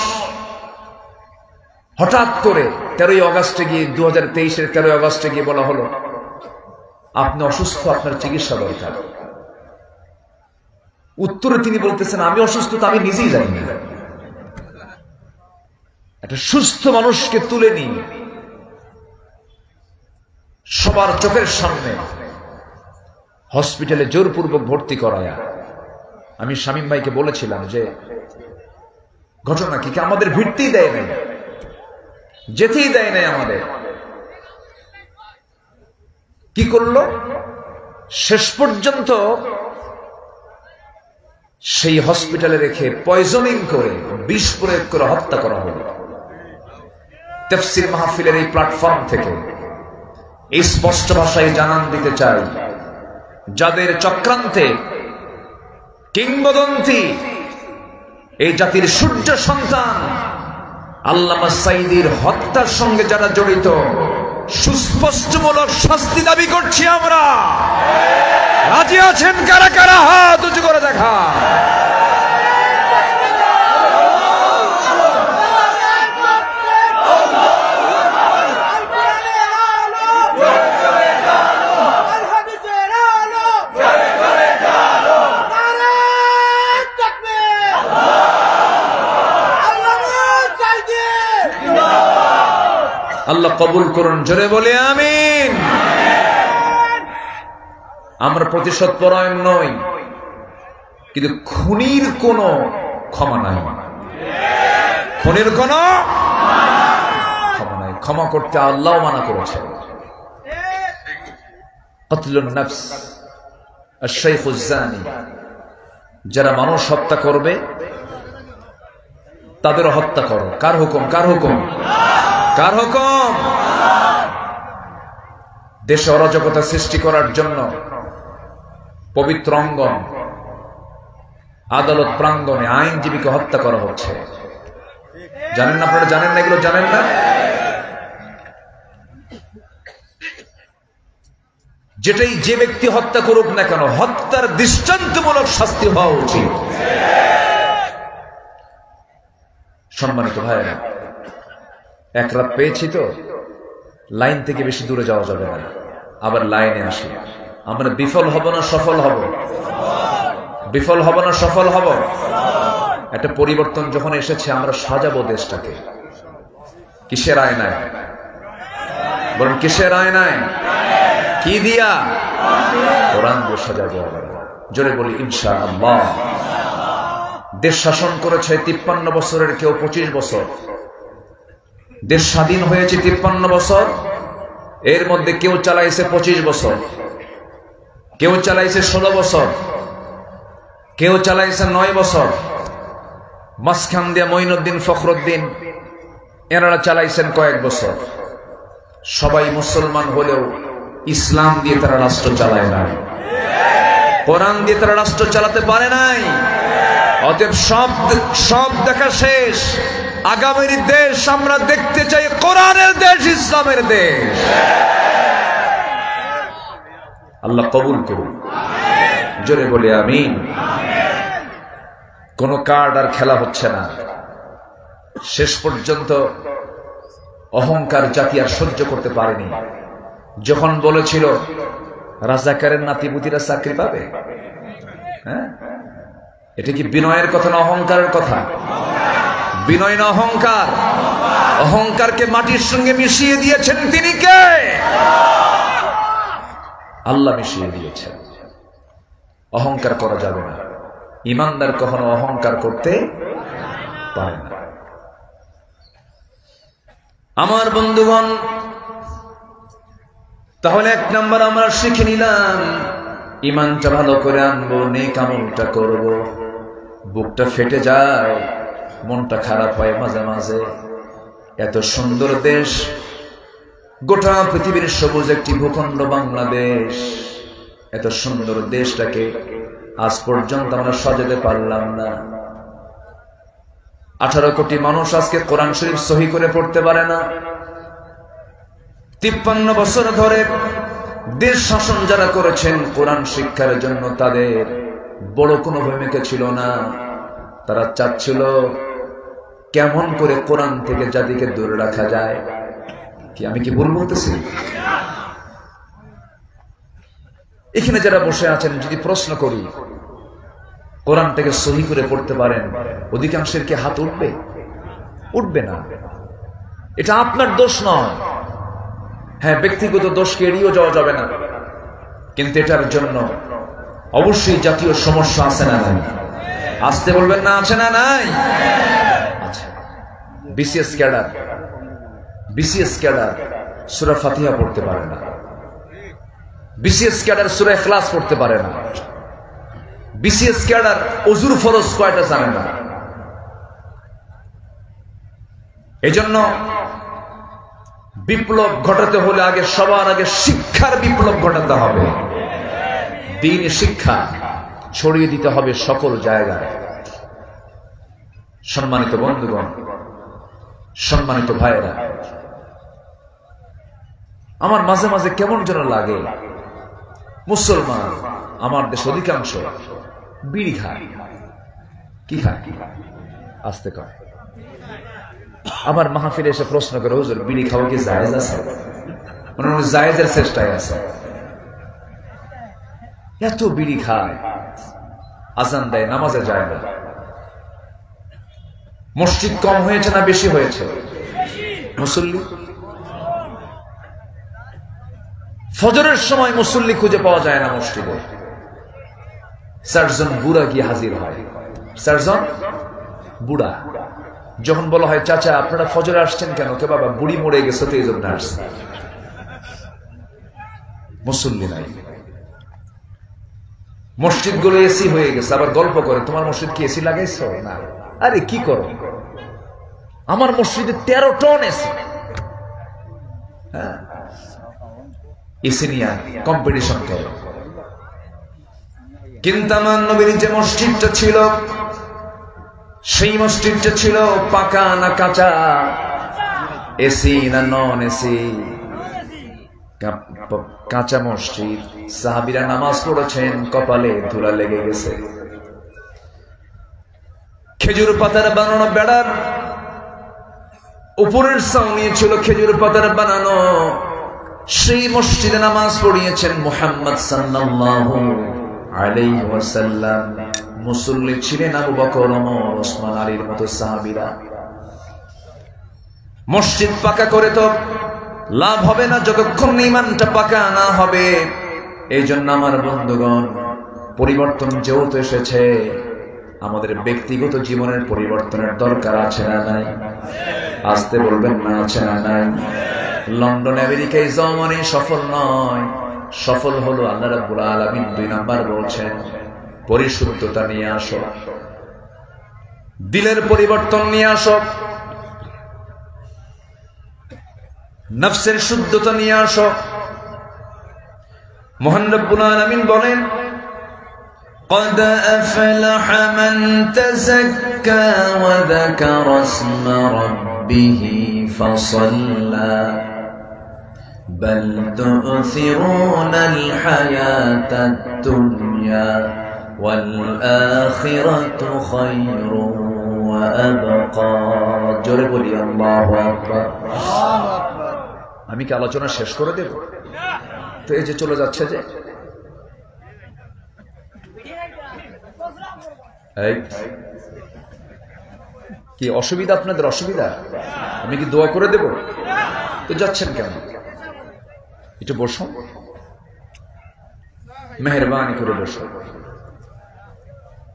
হঠাৎ করে 13ই আগস্টে গিয়ে, 2023-এর 13ই আগস্টে গিয়ে বলা হলো আপনি অসুস্থ, আপনার চিকিৎসা দরকার। উত্তরে তিনি বলতেছেন আমি অসুস্থ, তো আমি নিজেই জানি না। একটা সুস্থ মানুষকে তুলে নিয়ে সবার চোখের সামনে হসপিটালে জোরপূর্বক ভর্তি করায়া, আমি শামীম ভাইকে বলেছিলাম যে ঘটনা কি, আমাদের ভিড়তেই দেয় নাই, যেতেই দেয় নাই আমাদের। কি করলো? শেষ পর্যন্ত সেই হসপিটালে রেখে পয়জনিং করে, বিষ প্রয়োগ করে হত্যা করা হলো। তাফসীর মাহফিলের এই প্ল্যাটফর্ম থেকে এই স্পষ্ট ভাষায় জানান দিতে চাই, যাদের চক্রান্তে কিংবদন্তি এই জাতির সূর্য সন্তান আল্লামা সাঈদীর হত্যার সঙ্গে যারা জড়িত, সুস্পষ্টমূলক শাস্তি দাবি করছি আমরা। রাজি আছেন কারা কারা? হাত উঁচু করে দেখা। আল্লাহ কবুল করুন, জোরে বলে আমিন। আমরা প্রতিশোধ পরায়ণ নই, কিন্তু খুনির কোনো ক্ষমা নাই, খুনির কোনো ক্ষমা নাই। ক্ষমা করতে আল্লাহ মানা করেছেন। কতলুন নফস আশ-শাইখুজ জানি, যারা মানুষ হত্যা করবে তাদেরও হত্যা করো। কার হুকুম? কার হুকুম? কার হুকুম? দেশে অরাজকতা সৃষ্টি করার জন্য পবিত্র অঙ্গন আদালত প্রাঙ্গণে আইনজীবীকে হত্যা করা হচ্ছে। জানেন না আপনারা? জানেন না এগুলো? জানেন না? যেটাই যে ব্যক্তি হত্যা করুক না কেন, হত্যার দৃষ্টান্তমূলক শাস্তি হওয়া উচিত। সম্মানিত ভাইরা, এক রাত পেয়েছি তো, লাইন থেকে বেশি দূরে যাওয়া যাবে না, আবার লাইনে আসি। আমরা বিফল হব না সফল হব? বিফল হব না সফল হব? একটা পরিবর্তন যখন এসেছে, আমরা সাজাবো দেশটাকে। কিসের আয়নায়? বলুন কিসের আয়নায়? কি দিয়া? কোরআন দিয়ে সাজাবো। জোরে বলি ইনশাআল্লাহ। দেশ শাসন করেছে 53 বছরের কেউ 25 বছর। দেশ স্বাধীন হয়েছে 53 বছর, এর মধ্যে কেউ চালাইছে 25 বছর, কেউ চালাইছে 16 বছর, কেউ চালাইছে 9 বছর। মাঝখান দিয়ে মঈনুদ্দিন ফখরুদ্দিন এনারা চালাইছেন কয়েক বছর। সবাই মুসলমান হলেও ইসলাম দিয়ে তারা রাষ্ট্র চালায় নাই, কোরআন দিয়ে তারা রাষ্ট্র চালাতে পারে নাই। অতএব সব দেখা শেষ। আগামীর দেশ আমরা দেখতে চাই কোরআনের দেশ, ইসলামের দেশ। আল্লাহ কবুল করুন, জোরে বলে আমিন। কোন কার্ড আর খেলা হচ্ছে না। শেষ পর্যন্ত অহংকার জাতি আর সহ্য করতে পারেনি। যখন বলেছিল রাজাকারের নাতিপুতিরা চাকরি পাবে, হ্যাঁ, এটা কি বিনয়ের কথা না অহংকারের কথা? বিনয় না অহংকার? অহংকারকে মাটির সঙ্গে মিশিয়ে দিয়েছেন তিনি কে? আল্লাহ মিশিয়ে দিয়েছেন। অহংকার করা যাবে না। ইমানদার কখনো অহংকার করতে পারে না। আমার বন্ধুগণ, তাহলে 1 নম্বর আমরা শিখে নিলাম, ইমানটা ভালো করে আনবো, নেক আমলটা করব। বুকটা ফেটে যায়, মনটা খারাপ হয় মাঝে মাঝে। এত সুন্দর দেশ, গোটা পৃথিবীর সবুজ একটি ভূখণ্ড বাংলাদেশ, এত সুন্দর দেশটাকে আজ পর্যন্ত আমরা সাজাতে পারলাম না। 18 কোটি মানুষ আজকে কোরআন শরীফ সহি করে পড়তে পারে না। 53 বছর ধরে দেশ শাসন যারা করেছেন কোরআন শিক্ষার জন্য, তাদের বড় কোনো ভূমিকা ছিল না। তারা চাচ্ছিল কেমন করে কোরআন থেকে জাতিকে দূরে রাখা যায়। কি আমি কি ভুল বলতেছি? এখানে যারা বসে আছেন, যদি প্রশ্ন করি কোরআনটাকে সহি করে পড়তে পারেন, অধিকাংশের কি হাত উঠবে? উঠবে না। এটা আপনার দোষ নয়। হ্যাঁ, ব্যক্তিগত দোষকে এড়িয়েও যাওয়া যাবে না, কিন্তু এটার জন্য অবশ্যই জাতীয় সমস্যা আছে না নাই? আসতে বলবেন না, আছে না নাই? আচ্ছা, বিসিএস ক্যাডার সূরা ফাতিহা পড়তে পারে না, বিসিএস ক্যাডার সূরা ইখলাস পড়তে পারে না, বিসিএস ক্যাডার ওযুর ফরজ কয়টা জানে না। এজন্য বিপ্লব ঘটাতে হলে সবার আগে শিক্ষার বিপ্লব ঘটাতে হবে। দ্বীন শিক্ষা ছড়িয়ে দিতে হবে সকল জায়গায়। সম্মানিত বন্ধুগণ, সম্মানিত ভাইয়েরা, আমার মাঝে মাঝে কেমন যেন লাগে, মুসলমান আমার দেশ অধিকাংশ বিড়ি খায়। কি খায়? আস্তে কয়। আমার মাহফিলে এসে প্রশ্ন করে, হুজুর বিড়ি খাওয়া কি জায়েজ আছে? মানে জায়েজের চেষ্টায় আছে। এত বিড়ি খায়, আজান দেয়, নামাজে যায় না। মসজিদ কম হয়েছে না বেশি হয়েছে? মুসল্লি ফজরের সময় মুসল্লি খুঁজে পাওয়া যায় না মসজিদে। 4 জন বুড়া গিয়ে হাজির হয়। 4 জন বুড়া। যখন বলা হয় চাচা আপনারা ফজরে আসছেন কেন? কে বাবা বুড়ি মরে গেছে তো এই জন্য আসছে। মুসল্লি নাই। মসজিদ গুলো এসি হয়ে গেছে। আবার গল্প করে তোমার মসজিদ কি এসি লাগাইছ? না। আরে কি করো? আমার মসজিদে 13 টন এসি। হ্যাঁ, এসি নিয়ে কম্পিটিশন করে। কিন্তু আমার নবীর যে মসজিদটা ছিল, সেই মসজিদটা ছিল পাকা না কাঁচা, এসি না নন এসি? কাঁচা মসজিদ। সাহাবীরা নামাজ পড়েছেন, কপালে ধুলা লেগে গেছে। খেজুর পাতার বানানো বেড়ার উপরের ছাউনি ছিল খেজুর পাতার বানানো। সেই মসজিদে নামাজ পড়িয়েছেন মুহাম্মদ সাল্লাল্লাহু আলাইহি ওয়াসাল্লাম। মুসল্লি ছিলেন আবু বকর, ওমর, ওসমান, আলীর মতো সাহাবীরা। মসজিদ পাকা করে তো লাভ হবে না যতক্ষণ ঈমানটা পাকা না হবে। এই জন্য আমার বন্ধুগণ, পরিবর্তন যেহেতু এসেছে, আমাদের ব্যক্তিগত জীবনের পরিবর্তনের দরকার আছে না নাই? আসতে বলবেন না, আছে না নাই? লন্ডন আমেরিকায় জমানে সফল নয়, সফল হলো আল্লাহ রাব্বুল আলামিন 2 নাম্বার বলছেন পরিশুদ্ধতা নিয়ে আসো, দিলের পরিবর্তন নিয়ে আসো, নফসের শুদ্ধতা নিয়ে আসো। মহান রব্বুল আলামিন বলেন قد أفلح من تزكى وذكر اسم ربه فصلى بل تؤثرون الحياة الدنيا والآخرة خير وأبقى জোরে বলি আল্লাহু আকবার। আমি কি আলোচনা শেষ করে দেব? তো এই যে চলে যাচ্ছে যে কি অসুবিধা? আপনাদের অসুবিধা? আমি কি দোয়া করে দেব? তো যাচ্ছেন কেন? একটু বসুন, মেহেরবানি করে বসুন।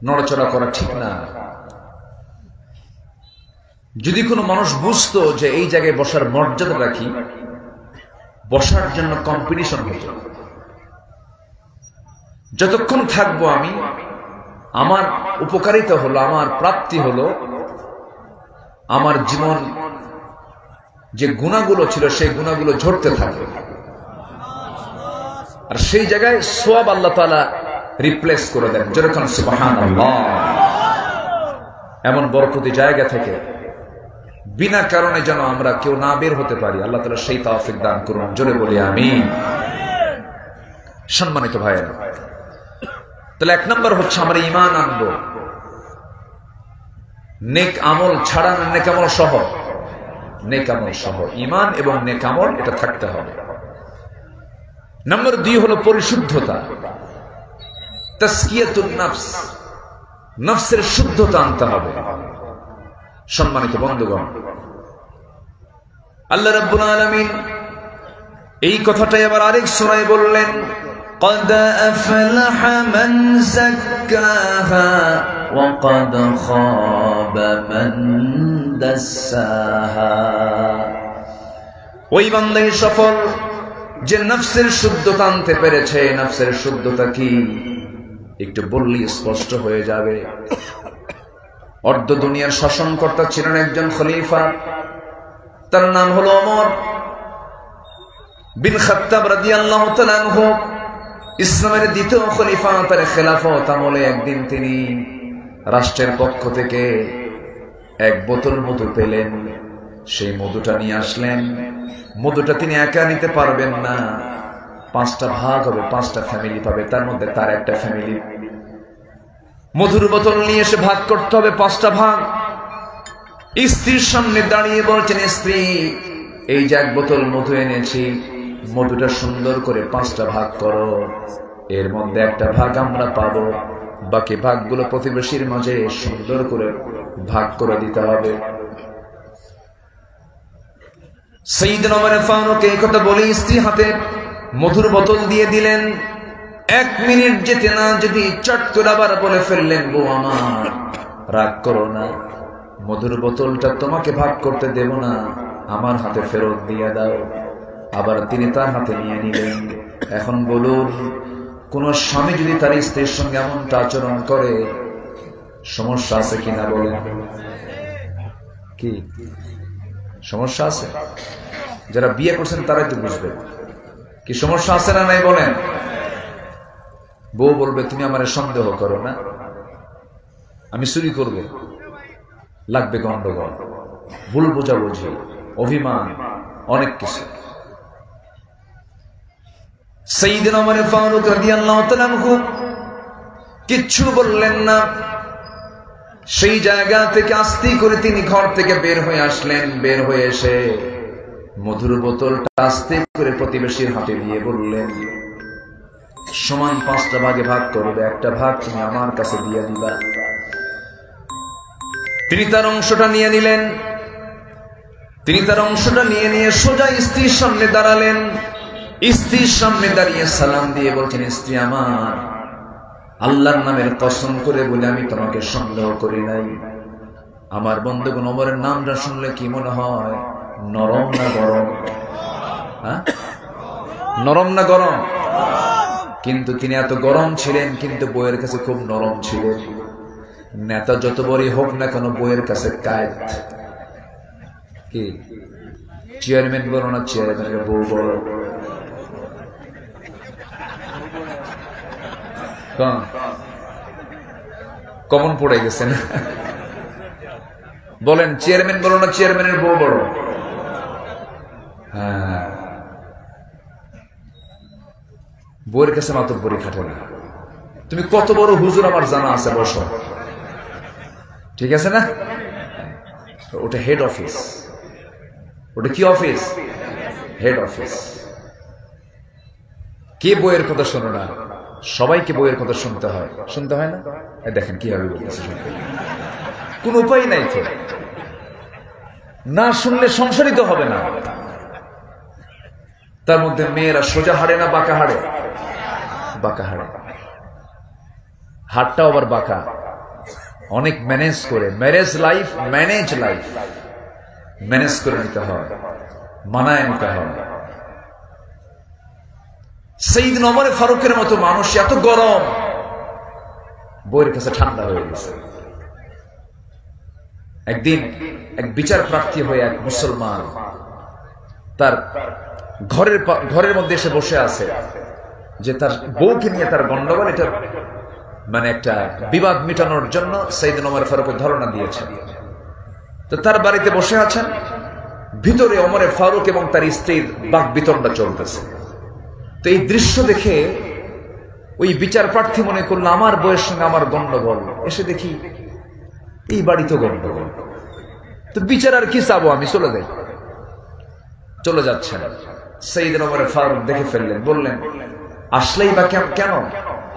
নড়াচড়া করা ঠিক না। যদি কোনো মানুষ বুঝতো যে এই জায়গায় বসার মর্যাদা রাখি, বসার জন্য কম্পিটিশন হতো। যতক্ষণ থাকবো আমি, আমার উপকারিতা হলো, আমার প্রাপ্তি হলো, আমার জীবন যে গুণাগুলো ছিল সেই গুণাগুলো ঝরতে থাকে। আর সেই জায়গায় সওয়াব আল্লাহ তাআলা রিপ্লেস করে দেন। যেরকম সুবহানাল্লাহ। এমন বরকতি জায়গা থেকে বিনা কারণে যেন আমরা কেউ না বের হতে পারি, আল্লাহ তাআলা সেই তৌফিক দান করুন। জোরে বলি আমিন। সম্মানিত ভাইয়েরা, তাহলে 1 নম্বর হচ্ছে আমরা ঈমান আনবো। নেক আমল ছাড়া না, নেক আমল সহ, নেক আমল সহ ঈমান এবং নেক আমল এটা থাকতে হবে। নম্বর 2 হলো পরিশুদ্ধতা, তাসকিয়াতুন নফস, নফসের শুদ্ধতা আনতে হবে। সম্মানিত বন্ধুগণ, আল্লাহ রাব্বুল আলামিন এই কথাটাই আবার আরেক সূরায় বললেন, قد أفلح من زكاها وقد خاب من دساها। ওই বান্দাই সফল যে নফসের শুদ্ধতা আনতে পেরেছে। নফসের শুদ্ধতা কি? একটু বললেই স্পষ্ট হয়ে যাবে। অর্ধ দুনিয়ার শাসনকর্তা ছিলেন একজন খলিফা, তার নাম হলো ওমর বিন খাত্তাব রাদিয়াল্লাহু তাআলা আনহু। ইসলামের দ্বিতীয় খলিফা, তার খেলাফত আমলে একদিন তিনি রাষ্ট্রের পক্ষ থেকে 1 বোতল মধু পেলেন। সেই মধুটা নিয়ে আসলেন। মধুটা তিনি একা নিতে পারবেন না, 5টা ভাগ হবে, 5টা ফ্যামিলি পাবে, তার মধ্যে তার একটা ফ্যামিলি। মধুর বোতল নিয়ে এসে ভাগ করতে হবে 5টা ভাগ। স্ত্রীর সামনে দাঁড়িয়ে বলছেন, স্ত্রী এই যে 1 বোতল মধু এনেছি, মধুটা সুন্দর করে 5টা ভাগ করো, এর মধ্যে একটা ভাগ আমরা পাবো, বাকি ভাগগুলো প্রতিবেশীর মাঝে সুন্দর করে ভাগ করে দিতে হবে। সাইয়েদনা ওমর ফারুক এই কথা বলে স্ত্রী হাতে মধুর বোতল দিয়ে দিলেন। 1 মিনিট যেতে না যদি চট করে আবার বলে ফেললেন, বউ আমার রাগ করো না, মধুর বোতলটা তোমাকে ভাগ করতে দেব না, আমার হাতে ফেরত দিয়ে দাও। আবার তিনি তার হাতে নিয়ে নিলেন। এখন বলুন, কোন স্বামী যদি তার স্ত্রীর সঙ্গে এমনটা আচরণ করে, সমস্যা আছে কিনা বলেন? কি সমস্যা আছে? যারা বিয়ে করছেন তারাই তো বুঝবে কি সমস্যা আছে না নাই বলেন। বউ বলবে, তুমি আমার সন্দেহ করো না, আমি চুরি করব, লাগবে গন্ডগোল, ভুল বোঝাবুঝি, অভিমান, অনেক কিছু। সাইয়েদনা ওমর ফারুক রাদিয়াল্লাহু তাআলা আনহু কিচ্ছু বললেন না। সেই জায়গা থেকে আস্তে করে তিনি ঘর থেকে বের হয়ে আসলেন। বের হয়ে এসে মধুর বোতলটা আস্তে করে প্রতিবেশীর হাতে দিয়ে বললেন, সমান 5টা ভাগে ভাগ করবে, একটা ভাগ তুমি আমার কাছে দিয়ে দিবা। তিনি তার অংশটা নিয়ে নিলেন। তিনি তার অংশটা নিয়ে সোজা স্ত্রীর সামনে দাঁড়ালেন। স্ত্রীর সামনে দাঁড়িয়ে সালাম দিয়ে বলছেন, স্ত্রী আমার, আল্লাহর নামের কসম করে বলে আমি তোমাকে সন্দেহ করি নাই। আমার বন্ধুগণ, ওমরের নামটা শুনলে কি মনে হয়? নরম না গরম? নরম না গরম? কিন্তু তিনি এত গরম ছিলেন, কিন্তু বইয়ের কাছে খুব নরম ছিলেন। নেতা যত বড়ই হোক না কেন, বইয়ের কাছে কায়েত। কি চেয়ারম্যান বড় না চেয়ারম্যানের বউ বড়? কমন পড়ে গেছে না? বলেন, চেয়ারম্যান বড় না চেয়ারম্যানের বউ বড়? হ্যাঁ, বইয়ের কাছে মাতব্বরি খাটে না। তুমি কত বড় হুজুর আমার জানা আছে, বসো, ঠিক আছে না? ওটা হেড অফিস। ওটা কি অফিস? Head office. কে বইয়ের কথা শোনো না? সবাইকে বইয়ের কথা শুনতে হয়, শুনতে হয় না? দেখেন কিভাবে বলতেছে, শুনতে কোন উপায় নাই তো, না শুনলে সংসারিত হবে না। তার মধ্যে মেয়েরা সোজা হাড়ে না বাঁকা হাড়ে? বাঁকা হাড়ে। হাড়টাও আবার বাঁকা, অনেক ম্যানেজ করে। Marriage life, manage life manage করে নিতে হয়, মানায় নিতে হয়। সাইয়েদনা ওমর ফারুকের মতো মানুষ এত গরম, বইয়ের কাছে ঠান্ডা হয়ে গেছে। একদিন এক বিচার প্রার্থী হয়ে এক মুসলমান তার ঘরের মধ্যে এসে বসে আছে, যে তার বউকে নিয়ে তার গন্ডগোল, এটা মানে একটা বিবাদ মিটানোর জন্য সাইয়েদনা ওমর ফারুকের ধারণা দিয়েছেন। তো তার বাড়িতে বসে আছেন, ভিতরে ওমর ফারুক এবং তার স্ত্রীর বাক বিতণ্ডা চলতেছে। তো এই দৃশ্য দেখে ওই বিচার প্রার্থী মনে করলো, আমার বউয়ের সঙ্গে আমার গন্ডগোল, এসে দেখি এই বাড়িতে গন্ডগোল, তো বিচার আর কি চাবো, আমি চলে যাই। চলে যাচ্ছেন। সাইয়েদনা ওমর ফারুক দেখে ফেললেন, বললেন, আসলেই বা কেন,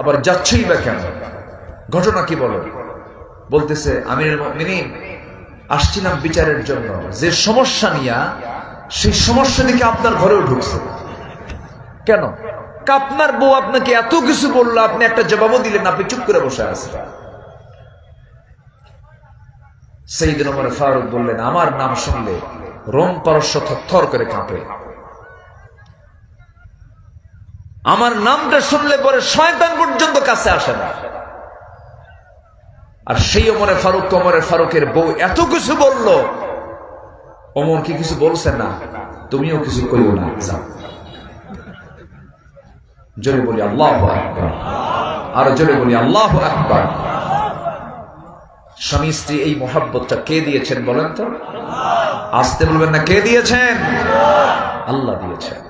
আবার যাচ্ছেই বা কেন, ঘটনা কি বলো? বলতেছে, আমিরুল মুমিনিন, আসছিলাম বিচারের জন্য, যে সমস্যা নিয়ে, সেই সমস্যা দিকে আপনার ঘরেও ঢুকছে। কেন? আপনার বউ আপনাকে এত কিছু বললো, আপনি একটা জবাবও দিলেন, আপনি চুপ করে বসে আছেন। সাইয়েদনা ওমর ফারুক বললেন, আমার নাম শুনলে রোম পারস্য থরথর করে কাঁপে। আমার নামটা শুনলে পরে শয়তান পর্যন্ত কাছে আসে না। আর সেই ওমর ফারুকের বউ এত কিছু বলল, ওমর কি কিছু বলছে না? তুমিও কিছু করিও না, যাও। জোরে বলি আল্লাহু আকবার, আর জোরে বলি আল্লাহু আকবার। স্বামী স্ত্রী এই মোহাব্বতটা কে দিয়েছেন বলেন তো? আসতে বলবেন না, কে দিয়েছেন? আল্লাহ দিয়েছেন।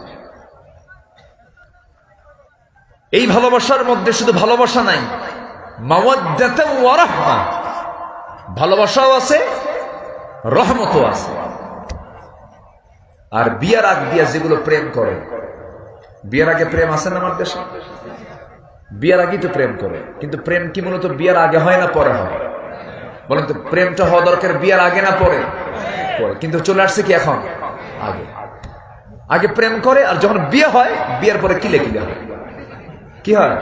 এই ভালোবাসার মধ্যে শুধু ভালোবাসা নাই, মাওয়াদ্দাতাও ওয়া রাহমা, ভালোবাসাও আছে, রহমতও আছে। আর বিয়ার আগ দিয়া যেগুলো প্রেম করে, বিয়ার আগে প্রেম আছে না আমার দেশে? বিয়ার আগেই তো প্রেম করে, কিন্তু প্রেম কি মূলত বিয়ার আগে হয় না পরে হয়? বলেন তো, প্রেমটা হওয়া দরকার বিয়ার আগে না পরে? পরে। কিন্তু চলে আসছে কি এখন? আগে। আগে প্রেম করে, আর যখন বিয়ে হয় বিয়ের পরে কিলে কিলে হয়। কি হয়?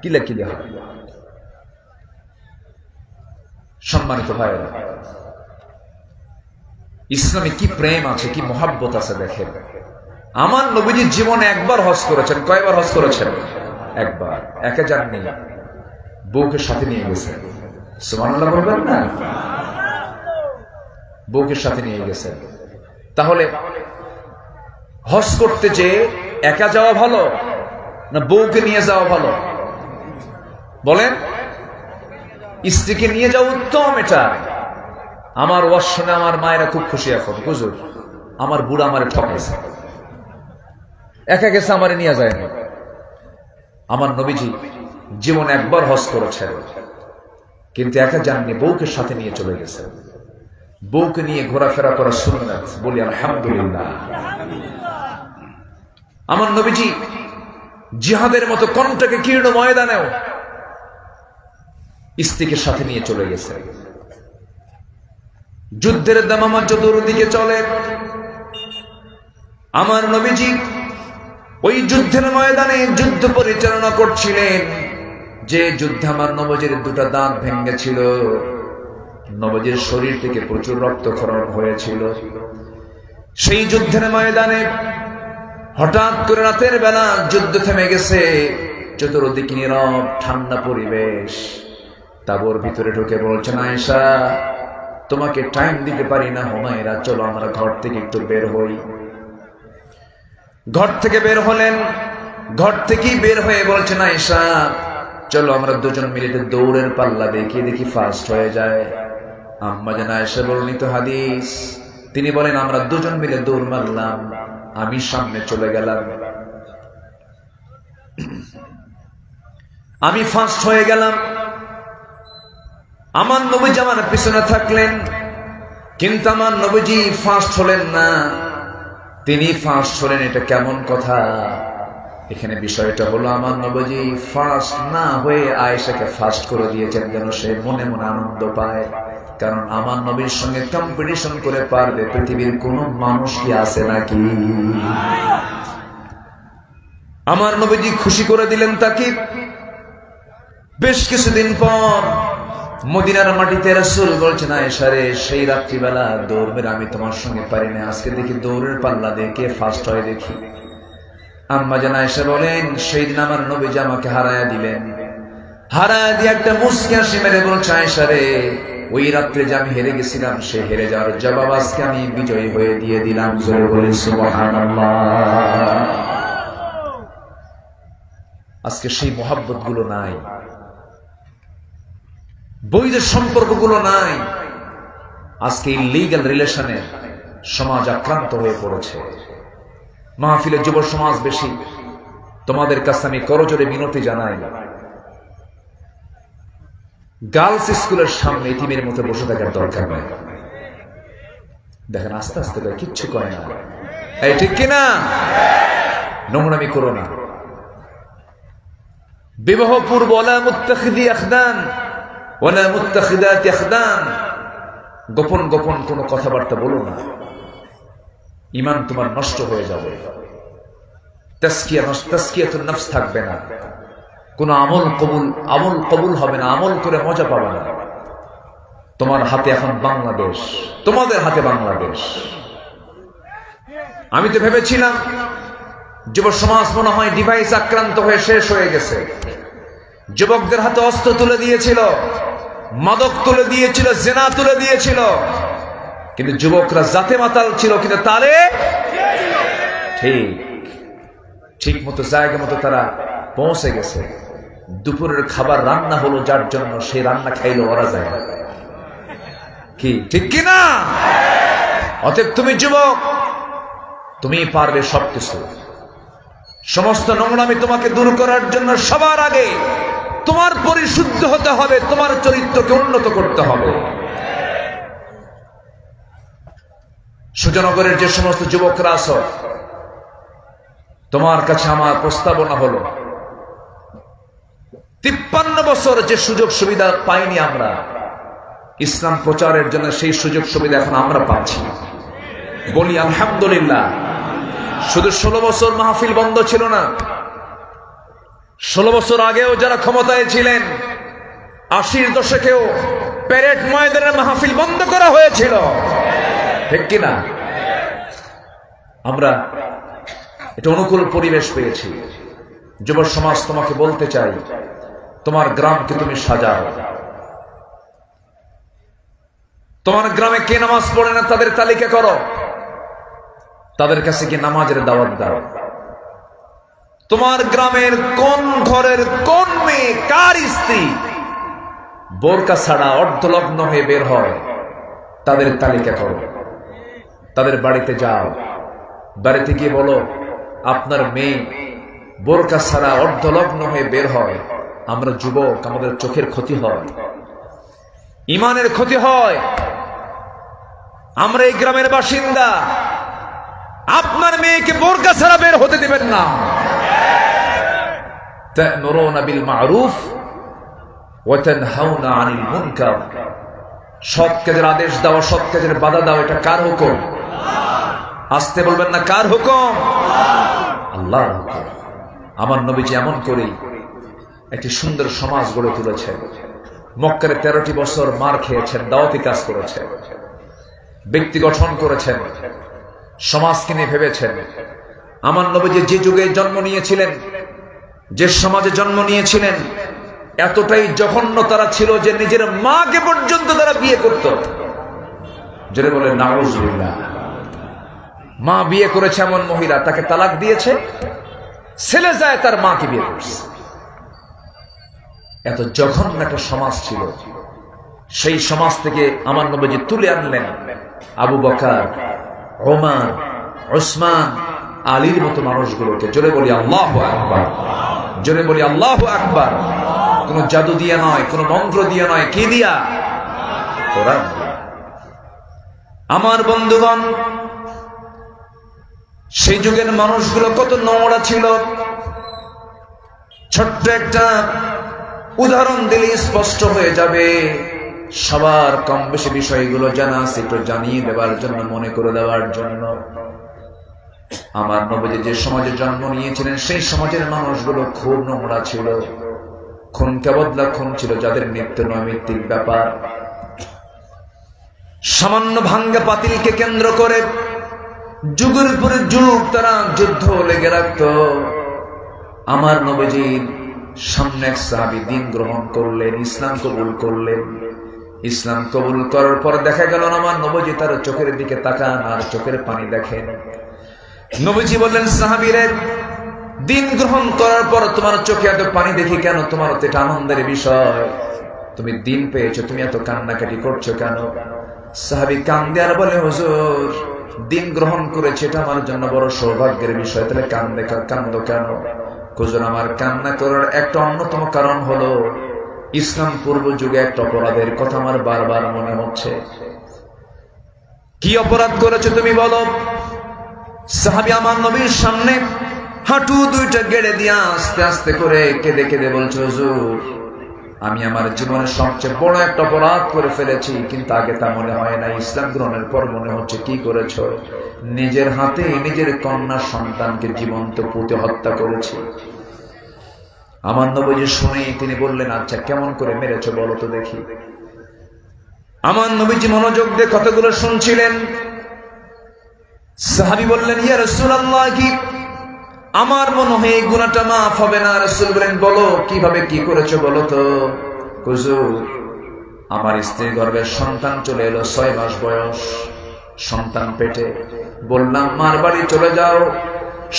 কিলে কিলে হয়। সম্মানিত ভাইয়েরা, ইসলামে কি প্রেম আছে, কি মহাব্বত আছে দেখেন। আমার নবীজি জীবনে একবার হজ করেছেন। কয়বার হজ করেছেন? একবার। একা যাননি, বউকে সাথে নিয়ে গেছেন। সুবহানাল্লাহ বলবেন না? বউকে সাথে নিয়ে গেছেন। তাহলে হজ করতে যে একা যাওয়া ভালো না বউকে নিয়ে যাওয়া ভালো? বলেন। স্ত্রীকে নিয়ে যাওয়া উত্তম। এটা আমার ওয়াজ শুনে আমার মায়েরা খুব খুশি এখন। হুজুর, আমার বুড়া আমারে ঠকাইছে, একা গেছে, আমারে নিয়ে যায় না। আমার নবীজি জীবনে একবার হজ করেছেন, কিন্তু একা যাননি, বউকে সাথে নিয়ে চলে গেছেন। বউকে নিয়ে ঘোরাফেরা করা সুন্নাত, বলি আলহামদুলিল্লাহ। আমার নবীজি জিহাদের মতো কণ্ঠকে কীর্ণ ময়দানেও স্ত্রীকে সাথে নিয়ে চলে গেছে। যুদ্ধের দামামা চতুর্দিকে চলে। আমার নবীজি ওই যুদ্ধের ময়দানে যুদ্ধ পরিচালনা করছিলেন। যে যুদ্ধে আমার নবীজির দুটো দাঁত ভেঙেছিল, নবীজির শরীর থেকে প্রচুর রক্তক্ষরণ হয়েছিল। সেই যুদ্ধের ময়দানে হঠাৎ করে রাতের বেলা যুদ্ধ থেমে গেছে। চতুর্দিকে নীরব ঠান্ডা পরিবেশ। তাবুর ভিতরে ঢুকে বলছেন, আয়েশা, তোমাকে টাইম দিতে পারি না। হুমায়রা, চলো আমরা ঘর থেকে একটু বের হই। ঘর থেকে বের হলেন। ঘর থেকেই বের হয়ে বলছেন, আয়েশা, চলো আমরা দুজন মিলে দৌড়ের পাল্লা দেখি ফাস্ট হয়ে যায়। আম্মা জান আয়েশা বর্ণিত হাদিস, তিনি বলেন আমরা দুজন মিলে দৌড় মারলাম। আমি সামনে চলে গেলাম, আমি ফাস্ট হয়ে গেলাম। আমার নবীজি আমার পিছনে থাকলেন, কিন্তু আমার নবীজি ফাস্ট হলেন না, তিনি ফাস্ট হলেন। এটা কেমন কথা? এখানে বিষয়টা হলো আমার নবীজি ফাস্ট না হয়ে আয়েশাকে ফাস্ট করে দিয়েছেন, যেন সে মনে মনে আনন্দ পায়। কারণ আমার নবীর সঙ্গে কম্পিটিশন করে পারবে পৃথিবীর কোন মানুষ কি আছে নাকি? আমার নবীজি খুশি করে দিলেন তাকে। বেশ কিছুদিন পর মদিনার মাটিতে রাসূল বলছেন, আয়েশা রে, সেই রাত্রিবেলা দৌড় মেরে আমি তোমার সঙ্গে পারি না, আজকে দেখি দৌড়ের পাল্লা দেখে ফাস্ট হয় দেখি। আম্মা জান আয়েশা বলেন, সেই দিন আমার নবীজি আমাকে হারায়া দিলেন। হারায়া দিয়ে একটা মুস্কি হাসি মেরে বলছে, আয়েশা রে, ওই রাত্রে যে আমি হেরে গেছিলাম, সে হেরে যাওয়ার জবাব আজকে আমি বিজয়ী হয়ে দিয়ে দিলাম। জোরে বলি সুবহানাল্লাহ। আজকে সেই মহব্বত গুলো নাই, বৈধ সম্পর্ক গুলো নাই। আজকে ইলিগাল রিলেশনে সমাজ আক্রান্ত হয়ে পড়েছে। মাহফিলে যুব সমাজ বেশি। তোমাদের কাছে আমি করজোরে মিনতি জানাই, গার্লস স্কুলের সামনে ইতিমের মতো বসে থাকার দরকার নাই। দেখেন আস্তে আস্তে করে কিচ্ছু করে না। এই ঠিক কিনা? নোংরামি করো না। বিবাহ পূর্ব ওয়ালা মুত্তাখিদি আখদান ওয়ালা মুত্তাখিদাতি আখদান, গোপন গোপন কোন কথাবার্তা বলো না, ঈমান তোমার নষ্ট হয়ে যাবে। তাসকিয়াতুন নফস থাকবে না, কোন আমল কবুল হবে না, আমল করে মজা পাবে না। তোমার হাতে এখন বাংলাদেশ, তোমাদের হাতে বাংলাদেশ। আমি তো ভেবেছিলাম যুব সমাজ মনে হয় ডিভাইস আক্রান্ত হয়ে শেষ হয়ে গেছে। যুবকদের হাতে অস্ত্র তুলে দিয়েছিল, মাদক তুলে দিয়েছিল, জেনা তুলে দিয়েছিল, কিন্তু যুবকরা জাতে মাতাল ছিল, কিন্তু তারে ঠিক মতো জায়গা মতো তারা পৌঁছে গেছে। দুপুরের খাবার রান্না হলো যার জন্য, সেই রান্না খাইলে ওরা যায় না। কি ঠিক কিনা? অতএব তুমি যুবক, তুমি পারবে সবকিছু। সমস্ত নোংরামি তোমাকে দূর করার জন্য সবার আগে তোমার পরিশুদ্ধ হতে হবে, তোমার চরিত্রকে উন্নত করতে হবে। সুজনগরের যে সমস্ত যুবকরা আছো, তোমার কাছে আমার প্রস্তাবনা হলো, 53 বছর যে সুযোগ সুবিধা পাইনি আমরা ইসলাম প্রচারের জন্য, সেই সুযোগ সুবিধা এখন আমরা পাচ্ছি। বলি আলহামদুলিল্লাহ। শুধু 16 বছর মাহফিল বন্ধ ছিল না, 16 বছর আগেও যারা ক্ষমতায় ছিলেন 80-র দশকেও প্যারেড ময়দানের মাহফিল বন্ধ করা হয়েছিল, ঠিক কিনা? আমরা এটা অনুকূল পরিবেশ পেয়েছি। যুব সমাজ, তোমাকে বলতে চাই, তোমার গ্রামকে তুমি সাজাও। তোমার গ্রামে কে নামাজ পড়ে না তাদের তালিকা করো, তাদের কাছে কি নামাজের দাওয়াত দাও। তোমার গ্রামের কোন ঘরের কোন মেয়ে, কার স্ত্রী বোরকা ছাড়া অর্ধলগ্ন হয়ে বের হয়, তাদের তালিকা করো। তাদের বাড়িতে যাও, বাড়িতে গিয়ে বলো, আপনার মেয়ে বোরকা ছাড়া অর্ধলগ্ন হয়ে বের হয়, আমরা যুবক, আমাদের চোখের ক্ষতি হয়, ইমানের ক্ষতি হয়, আমরা এই গ্রামের বাসিন্দা, আপনার মেয়েকে বোরকা ছাড়া বের হতে দিবেন না। তা'মুরুনা বিল মা'রুফ ওয়া তানহাউনা আনিল মুনকার। সৎ কাজের আদেশ দাও, সৎ কাজের বাধা দাও, এটা কার হুকুম? আসতে বলবেন না, কার হুকুম? আল্লাহর হুকুম। আমার নবীজি এমন করে একটি সুন্দর সমাজ গড়ে তুলেছেন। মক্কার 13টি বছর মার খেয়েছেন, দাওয়াতি কাজ করেছেন, ব্যক্তি গঠন করেছেন, সমাজকে নিয়ে ভেবেছেন। আমার নবীজি যে যুগে জন্ম নিয়েছিলেন, যে সমাজে জন্ম নিয়েছিলেন, এতটাই জঘন্য তারা ছিল যে নিজের মাকে পর্যন্ত তারা বিয়ে করত। জোরে বলে নাউজুবিল্লাহ। মা বিয়ে করেছে এমন মহিলা, তাকে তালাক দিয়েছে, ছেলে যায় তার মাকে বিয়ে করছে। এত জঘন্য একটা সমাজ ছিল। সেই সমাজ থেকে আমার নবীজি তুলে আনলেন আবু বকর, ওমর, উসমান, আলীর মতো মানুষগুলোকে। জোরে বলি আল্লাহু আকবার, জোরে বলি আল্লাহু আকবার। কোন জাদু দিয়ে নয়, কোন মন্ত্র দিয়ে নয়, কি দিয়া? কোরআন। আমার বন্ধুগণ, সেই যুগের মানুষগুলো কত নোংরা ছিল। ছোট্ট একটা উদাহরণ দিলে স্পষ্ট হয়ে যাবে। সবার কম বেশি বিষয়গুলো জানা আছে, একটু জানিয়ে দেওয়ার জন্য, মনে করে দেওয়ার জন্য। আমার নবীজি যে সমাজে জন্ম নিয়েছিলেন, সেই সমাজের মানুষগুলো খুব নোংরা ছিল। খুন কেবদলা খুন ছিল, যাদের নিত্য নৈমিত্তিক ব্যাপার। সামান্য ভাঙ্গা পাতিলকে কেন্দ্র করে যুগের পরে যুগ তারা যুদ্ধ লেগে রাখত। আমার নবীজির সামনে এক সাহাবী দিন গ্রহণ করলেন, ইসলাম কবুল করলেন। ইসলাম কবুল করার পর দেখা গেল আমার নবীজি তার চোখের দিকে তাকান আর চোখের পানি দেখেন। নবীজি বললেন, সাহাবীরে, দিন গ্রহণ করার পর তোমার চোখে এত পানি দেখি কেন? তোমার তো এটা আনন্দের বিষয়, তুমি দিন পেয়েছো, তুমি এত কান্নাকাটি করছো কেন? সাহাবী কান্দে আর বলে, হুজুর, দিন গ্রহণ করেছে, এটা আমার জন্য বড় সৌভাগ্যের বিষয়। তাহলে কান্দো কেন? হুজুর, আমার কান্না করার একটা অন্যতম কারণ হলো ইসলাম পূর্ব যুগে একটা অপরাধের কথা আমার বারবার মনে হচ্ছে। কি অপরাধ করেছো তুমি বলো? সাহাবী আমার নবীর সামনে হাঁটু দুইটা গেড়ে দিয়া আস্তে আস্তে করে কেঁদে কেঁদে বলছে, হুজুর, আমি আমার জীবনের সবচেয়ে বড় একটা অপরাধ করে ফেলেছি, কিন্তু আগে তা মনে হয় না, ইসলাম গ্রহণের পর মনে হচ্ছে। কি করেছ? নিজের হাতে নিজের কন্যা সন্তানকে জীবন্ত পুঁতে হত্যা করেছি। আমার নবীজি শুনে তিনি বললেন, আচ্ছা, কেমন করে মেরেছ বলো তো দেখি। আমার নবীজি মনোযোগ দিয়ে কতগুলো শুনছিলেন। সাহাবী বললেন, ইয়া রাসূলুল্লাহ, কি আমার মনে হয় এই গুনাহটা মাফ হবে না। রাসূল বলেন, বলো কিভাবে, কি করেছো বলো তো। হুজুর, আমার স্ত্রীর গর্ভে সন্তান চলে এলো, 6 মাস বয়স, সন্তান পেটে। বললাম, মার বাড়ি চলে যাও,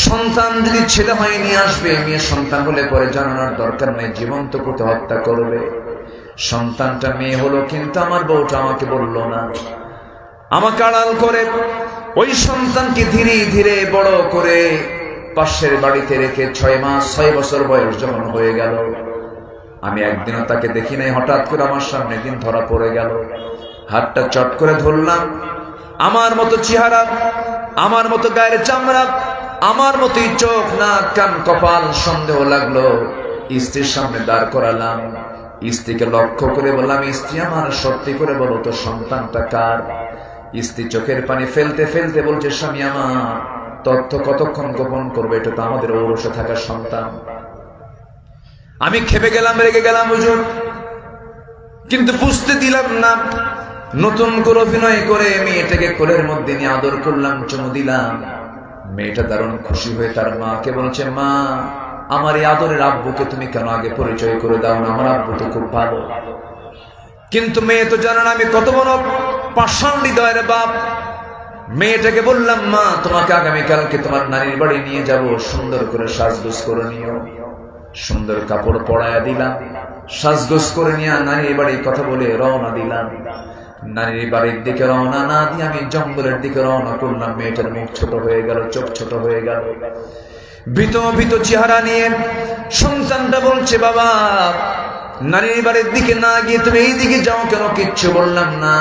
সন্তান যদি ছেলে হয় নিয়ে আসবে, মেয়ে সন্তান হলে পরে জানানোর দরকার নেই, জীবন্ত পুঁতে হত্যা করবে। সন্তানটা মেয়ে হলো, কিন্তু আমার বউটা আমাকে বললো না, আমাকে আড়াল করে ওই সন্তানকে ধীরে ধীরে বড় করে পাশের বাড়িতে রেখে 6 বছর বয়স যখন হয়ে গেল, আমি একদিনও তাকে দেখি নাই। হঠাৎ করে আমার সামনে দিন ধরা পড়ে গেল। হাতটা চট করে ধরলাম, আমার মতো চেহারা, আমার মতো গায়ের চামড়া, আমার মতোই চোখ, নাক, কান, কপাল। সন্দেহ লাগলো, স্ত্রীর সামনে দাঁড় করালাম। স্ত্রীকে লক্ষ্য করে বললাম, স্ত্রী আমার, সত্যি করে বলো তো সন্তানটা কার? স্ত্রী চোখের পানি ফেলতে ফেলতে বলছে, স্বামী আমার, তথ্য কতক্ষণ গোপন করবে? এটা তো আমাদের ঔরসে থাকা সন্তান। আমি খেপে গেলাম, রেগে গেলাম হুজুর, কিন্তু বুঝতে দিলাম না। নতুন করে অভিনয় করে মেয়েটাকে কোলের মধ্যে নিয়ে আদর করলাম, চুমু দিলাম। মেয়েটা দারুণ খুশি হয়ে তার মাকে বলছে, মা, আমার এই আদরের আব্বুকে তুমি কেন আগে পরিচয় করে দাও না? আমার আব্বু তো খুব ভালো। কিন্তু মেয়ে তো জানে না আমি কত বড় পাষাণ হৃদয়ের বাপ। মেয়েটাকে বললাম, মা, তোমাকে আগামীকালকে তোমার নানির বাড়ি নিয়ে যাব, সুন্দর করে সাজগোজ করে নিও। সুন্দর কাপড় পরায়া দিলাম, সাজগোজ করে নিয়ে নানির বাড়ির কথা বলে রওনা দিলাম। নানির বাড়ির দিকে রওনা না দিয়ে আমি জঙ্গলের দিকে রওনা করলাম। মেয়েটার মুখ ছোট হয়ে গেল, চোখ ছোট হয়ে গেল, ভীত ভীত চেহারা নিয়ে সন্তানটা বলছে, বাবা, নানির বাড়ির দিকে না গিয়ে তুমি এই দিকে যাও কেন? কিচ্ছু বললাম না।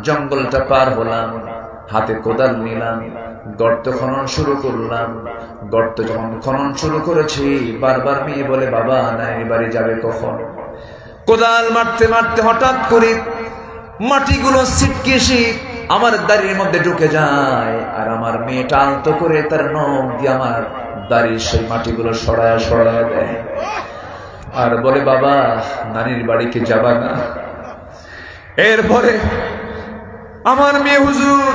জঙ্গলটা পার হলাম, হাতে কোদাল নিলাম, গর্ত খনন শুরু করলাম। গর্ত যখন খনন শুরু করেছি, বারবার মেয়ে বলে, বাবা, নানির বাড়ি যাবে কখন? কোদাল মারতে মারতে হঠাৎ করে মাটিগুলো ছিটকে এসে আমার দাড়ির মধ্যে ঢুকে যায়, আর আমার মেয়েটা আলতো করে তার নখ দিয়ে আমার দাড়ির সেই মাটিগুলো সরায় সরায় দেয়, আর বলে, বাবা, নানির বাড়িকে যাবা না? এরপরে আমার মেয়ে, হুজুর,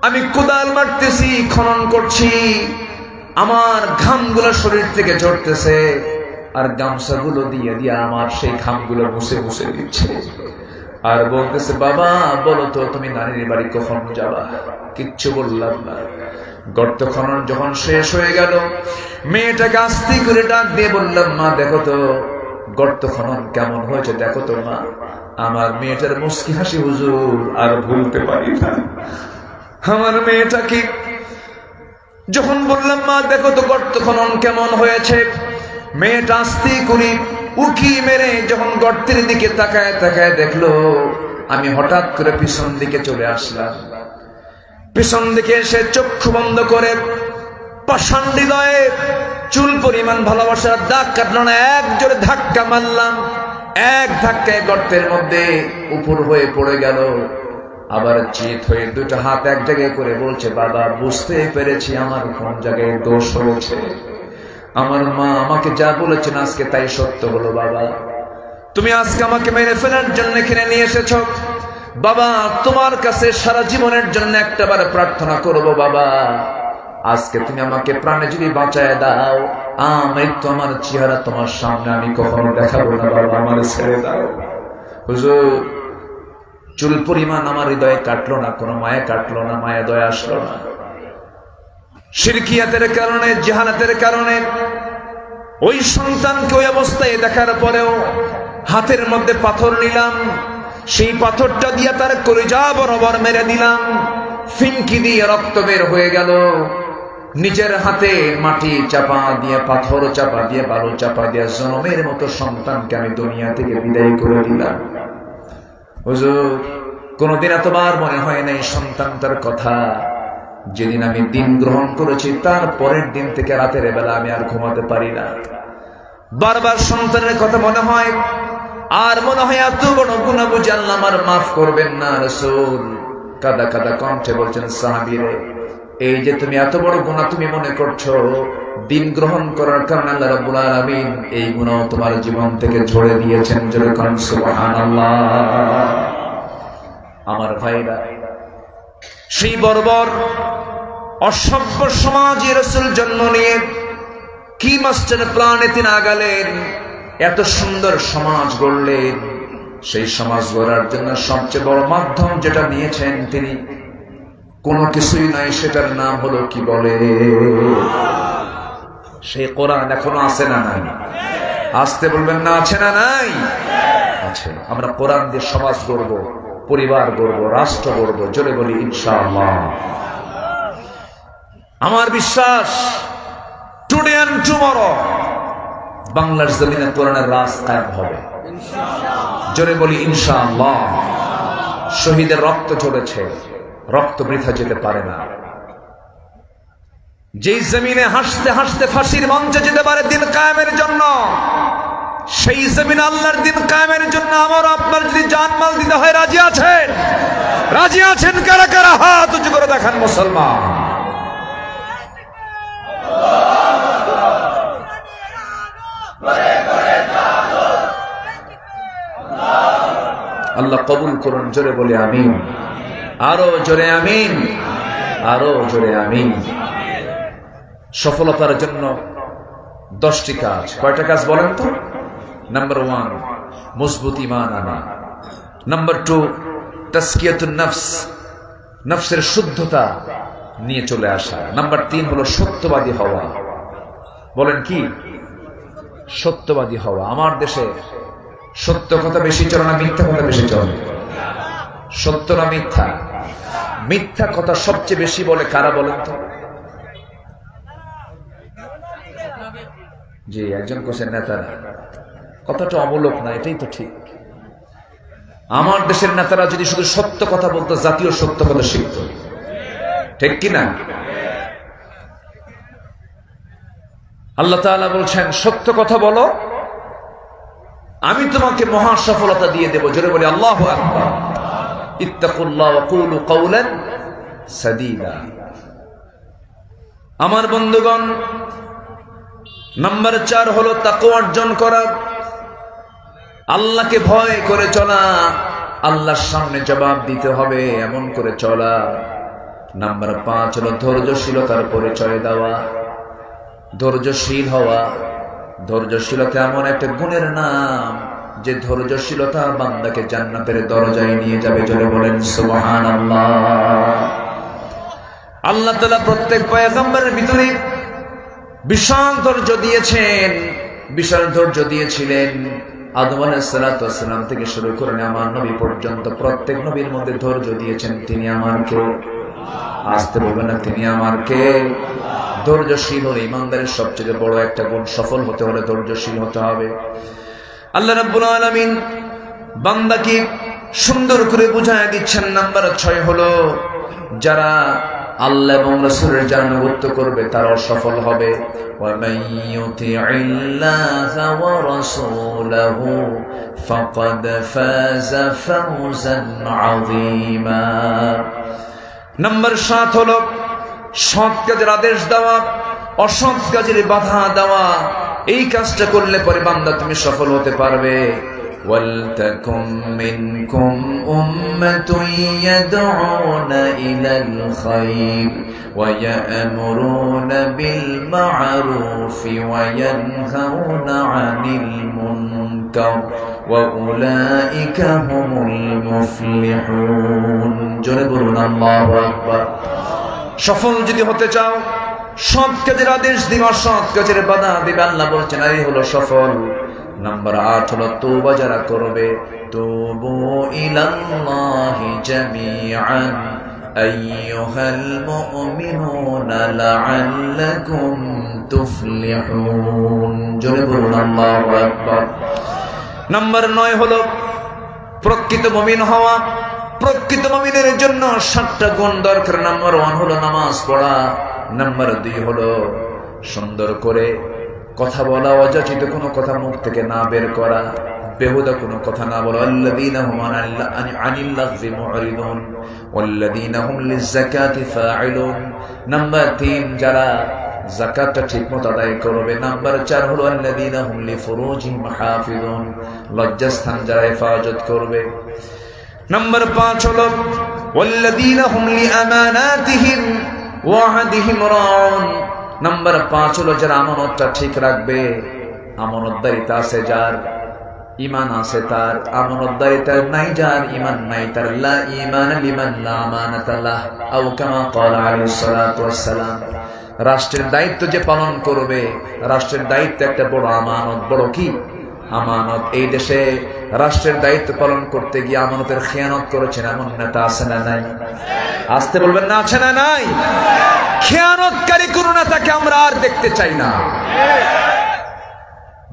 আমি কোদাল মারতেছি, খনন করছি, আমার ঘামগুলো শরীর থেকে ঝরতেছে, আর গামছাগুলো দিয়ে দিয়ে আমার সেই ঘামগুলো মুছে মুছে দিচ্ছে, আর বলতেছে, বাবা, বলো তো তুমি নানির বাড়ি কখন যাবা? কিচ্ছু বললাম না। গর্ত খনন যখন শেষ হয়ে গেল, মেয়েটাকে আস্তে করে ডাক দিয়ে বললাম, মা, দেখো তো গর্ত খনন কেমন হয়েছে, দেখো তো মা। আমার মেয়েটার মুস্কি হাসি, হুজুর, আর ভুলতে পারি না। আমার মেয়েটাকে যখন বললাম, মা, দেখো তো গর্ত খনন কেমন হয়েছে, মেয়েটা আস্তে করে উকি মেরে যখন গর্তের দিকে তাকায় তাকায় দেখলো, আমি হঠাৎ করে পিছন দিকে চলে আসলাম। পিছন দিকে এসে চক্ষু বন্ধ করে পাষাণ হৃদয়ে চুল পরিমাণ ভালোবাসার দাগ কাটলো না, এক জোরে ধাক্কা মারলাম। এক ধাক্কায় গর্তের মধ্যে উপর হয়ে পড়ে গেল। আবার চিত হয়ে দুটো হাত এক জায়গায় করে বলছে, বাবা, বুঝতে পেরেছি আমার কোন জায়গায় দোষ হয়েছে। আমার মা আমাকে যা বলেছেন আজকে তাই সত্য হলো। বাবা, তুমি আজকে আমাকে মেরে ফেলার জন্য এখানে নিয়ে এসেছো। বাবা, তোমার কাছে সারা জীবনের জন্য একটাবার প্রার্থনা করব, বাবা, আজকে তুমি আমাকে প্রাণে যদি বাঁচায় দাও, আমি তো আমার চেহারা তোমার সামনে আমি কখনো দেখাবো না। বাবা, আমার ছেড়ে দাও। হুজুর, চুল পরিমাণ আমার হৃদয়ে কাটলো না, কোনো মায়া কাটলো না, মায়া দয়া আসলো না। শিরকিয়াতের কারণে, জাহালাতের কারণে ওই সন্তানকে ওই অবস্থায় দেখার পরেও হাতের মধ্যে পাথর নিলাম, সেই পাথরটা দিয়ে তার কলিজা বরাবর মেরে দিলাম, ফিনকি দিয়ে রক্ত বের হয়ে গেল। নিজের হাতে মাটি চাপা দিয়ে, পাথর চাপা দিয়ে, বালু চাপা দিয়ে জনমের মতো সন্তানকে আমি দুনিয়া থেকে বিদায় করে দিলাম। হুজুর, কোনদিন এতবার মনে হয় নাই সন্তানটার কথা। যেদিন আমি দিন গ্রহণ করেছি তার পরের দিন থেকে রাতের বেলা আমি আর ঘুমাতে পারি না। বারবার সন্তানের কথা মনে হয়, আর মনে হয় এত বড় গুনাহ বুঝি আল্লাহ আমার মাফ করবেন না। রাসূল কাদা কাদা কণ্ঠে বলছেন, সাহাবীরে, এই যে তুমি এত বড় গুনাহ তুমি মনে করছো, দিন গ্রহণ করার কারণে আল্লাহ রাব্বুল আলামিন এই গুনাহ তোমার জীবন থেকে ঝেড়ে দিয়েছেন। জোরে কোন সুবহানাল্লাহ। আমার ভাইরা, সেই বর্বর অসভ্য সমাজে রাসূল জন্ম নিয়ে কি মাস্টার প্ল্যানে তিনি আগালেন, এত সুন্দর সমাজ গড়লেন। সেই সমাজ গড়ার জন্য সবচেয়ে বড় মাধ্যম যেটা নিয়েছেন তিনি, কোনো কিছুই নাই, সেটার নাম হলো কি বলে, সেই কোরআন। এখনো আছে না নাই? আসতে বলবেন না, আছে না নাই? আছে। আমরা কোরআন দিয়ে সমাজ গড়ব, পরিবার গড়ব, রাষ্ট্র গড়ব। জোরে বলি ইনশাআল্লাহ। আমার বিশ্বাস টুডে এন্ড টুমরো বাংলার জমিনে কোরআনের রাজ কায়েম হবে। জোরে বলি ইনশাআল্লাহ। শহীদের রক্ত ঝরেছে, রক্ত বৃথা যেতে পারে না। যেই জমিনে হাসতে হাসতে ফাঁসির মঞ্চে যেতে পারে দিন কায়েমের জন্য, সেই জমিনে আল্লাহর দিন কায়েমের জন্য আমার আপনার যদি জানমাল দিতে হয়, রাজি আছেন? রাজি আছেন কারা কারা? হাত উঁচু করে দেখান মুসলমান। আল্লাহ কবুল করুন। জোরে বলে আমিন, আরো জোরে আমিন, আরো জোরে আমিন। সফলতার জন্য 10টি কাজ। কয়টা কাজ বলেন তো? নাম্বার 1, মজবুত ঈমান আনা। নাম্বার 2, তাসকিয়াতুন নফস, নফসের শুদ্ধতা নিয়ে চলে আসা। নাম্বার 3 হলো সত্যবাদী হওয়া। বলেন কি? সত্যবাদী হওয়া। আমার দেশে সত্য কথা বেশি চলে না মিথ্যা কথা বেশি চলে? সত্য না মিথ্যা? মিথ্যা কথা সবচেয়ে বেশি বলে কারা বলেন তো? জি, একজন কোসের নেতারা। কথাটা অমূলক না, এটাই তো ঠিক। আমার দেশের নেতারা যদি শুধু সত্য কথা বলতো, জাতীয় সত্য কথা শিখত। ঠিক কিনা? আল্লাহ তাআলা বলছেন, সত্য কথা বলো, আমি তোমাকে মহা সফলতা দিয়ে দেব। জোরে বলি আল্লাহু আকবার। ইত্তাকুল্লাহ ওয়া কুলু কাওলান সাদীদা। আমার বন্ধুগণ, নাম্বার 4 হলো তাকওয়া অর্জন করা, আল্লাহকে ভয় করে চলা, আল্লাহর সামনে জবাব দিতে হবে এমন করে চলা। নাম্বার 5 হলো ধৈর্যশীলতার পরিচয় দেওয়া, ধৈর্যশীল হওয়া। ধৈর্যশীলতা এমন একটা গুণের নাম যে ধৈর্যশীলতা বান্দাকে জান্নাতের দরজায় নিয়ে যাবে। জোরে বলেন সুবহানাল্লাহ। আল্লাহ তাআলা প্রত্যেক পয়গম্বরের ভিতরে বিশাল ধৈর্য দিয়েছেন, বিশাল ধৈর্য দিয়েছিলেন। আদম আলাইহিস সালাতু ওয়াস সালাম থেকে শুরু করে আমার নবী পর্যন্ত প্রত্যেক নবীর মধ্যে ধৈর্য দিয়েছেন। তিনি আমার কে? আসতে বলবেন না, তিনি আমার কে? ধৈর্যশীল হলে ইমানদারের সবচেয়ে বড় একটা গুণ। সফল হতে হলে ধৈর্যশীল হতে হবে। আল্লাহ রাব্বুল আলামিন বান্দাকে সুন্দর করে বুঝায় দিচ্ছেন। নাম্বার 6 হলো যারা আল্লাহ এবং রাসূলের জানানুগত্য করবে তারাও সফল হবে। ওয়া মান ইউতি'ইল্লাহা ওয়া রাসূলাহু ফাকাদ ফাযা ফাওজান আযীমা। নাম্বার 7 হলো সৎ কাজের আদেশ দেওয়া, অসৎ কাজের বাধা দেওয়া। এই কাজটা করলে পরে বান্দা তুমি সফল হতে পারবে। ওয়ালতাকুম মিনকুম উম্মাতুন ইয়াদউনা ইলাল খায়র ওয়া ইয়া'মুরুনা বিল মা'রুফি ওয়া ইয়ানহাউনা আনিল মুনকার ওয়া উলাইকা হুমুল মুফলিহুন। জোরে বলুন আল্লাহু আকবার। সফল যদি হতে চাও, সৎ কাজের আদেশ দিবা, সৎ কাজের বাধা দিবে। আল্লাহ বলছেন এই হলো সফল। নাম্বার 8 হলো তওবা যারা করবে। তুবু ইলাল্লাহি জামিআন আইয়ুহাল মুমিনুনা লাআল্লাকুম তুফলিহুন। জোরে বলুন আল্লাহু আকবার। নাম্বার 9 হলো প্রকৃত মুমিন হওয়া। প্রকৃত মুমিনের জন্য 7টা গুণ দরকার। নাম্বার 1 হলো নামাজ পড়া। নাম্বার 2 হলো সুন্দর করে কথা বলা, অযাচিত কোনো কথা মুখ থেকে না বের করা, বেহুদা কোনো কথা না বলা। আল্লাযীনা হুম আনিল লাগযি মু'রিদুন ওয়াল্লাযীনা হুম লিয-যাকাতি ফাঈলুন। নাম্বার 3 যারা যাকাতটা ঠিকমতো আদায় করবে। নাম্বার 4 হলো আল্লাযীনা হুম লিফুরুজিহিম হাফিজুন, লজ্জাস্থান যারা হেফাজত করবে। নাম্বার 5 হলো ওয়াল্লাযীনা হুম লিআমানাতিহিম ওয়া আহদিহিম রাউন। নাম্বার 5 হলো যারা আমানতটা ঠিক রাখবে। আমানতদারিতা আছে যার, ঈমান আছে তার। আমানতদারিতা নাই যার, ঈমান নাই তার। লা ঈমান লিমান লা আমানাতা লাহ, আও কামা ক্বালা আলাইহিস সালাতু ওয়াস সালাম। রাষ্ট্রের দায়িত্ব যে পালন করবে, রাষ্ট্রের দায়িত্ব একটা বড় আমানত। বড় কি? আমানত। এই দেশে রাষ্ট্রের দায়িত্ব পালন করতে গিয়ে আমানতের খেয়ানত করেছেন এমন নেতা আছে না নাই? আসতে বলবেন না, আছে না নাই? খেয়ানতকারী কোন নেতাকে আমরা আর দেখতে চাই না।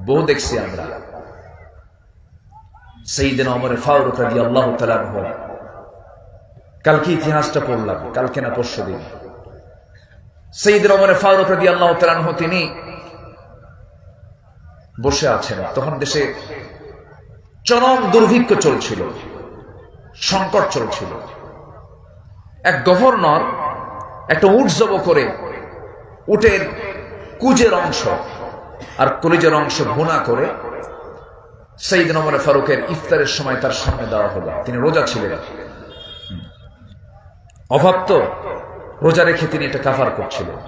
বহু দেখছি আমরা। সাইয়েদনা ওমর ফারুক রাদিয়াল্লাহু তাআলা আনহু, কালকে ইতিহাসটা পড়লাম, কালকে না পরশুদিন। সাইয়েদনা ওমর ফারুক রাদিয়াল্লাহু তাআলা আনহু তিনি বসে আছেন। তখন দেশে চরম দুর্ভিক্ষ চলছিল, সংকট চলছিল। এক গভর্নর একটা উট জব করে উটের কুজের অংশ আর কলিজের অংশ ভুনা করে সাইয়েদনা ওমর ফারুকের ইফতারের সময় তার সামনে দেওয়া হলো। তিনি রোজা ছিলেন, অভাব তো, রোজা রেখে তিনি এটা কাফার করছিলেন।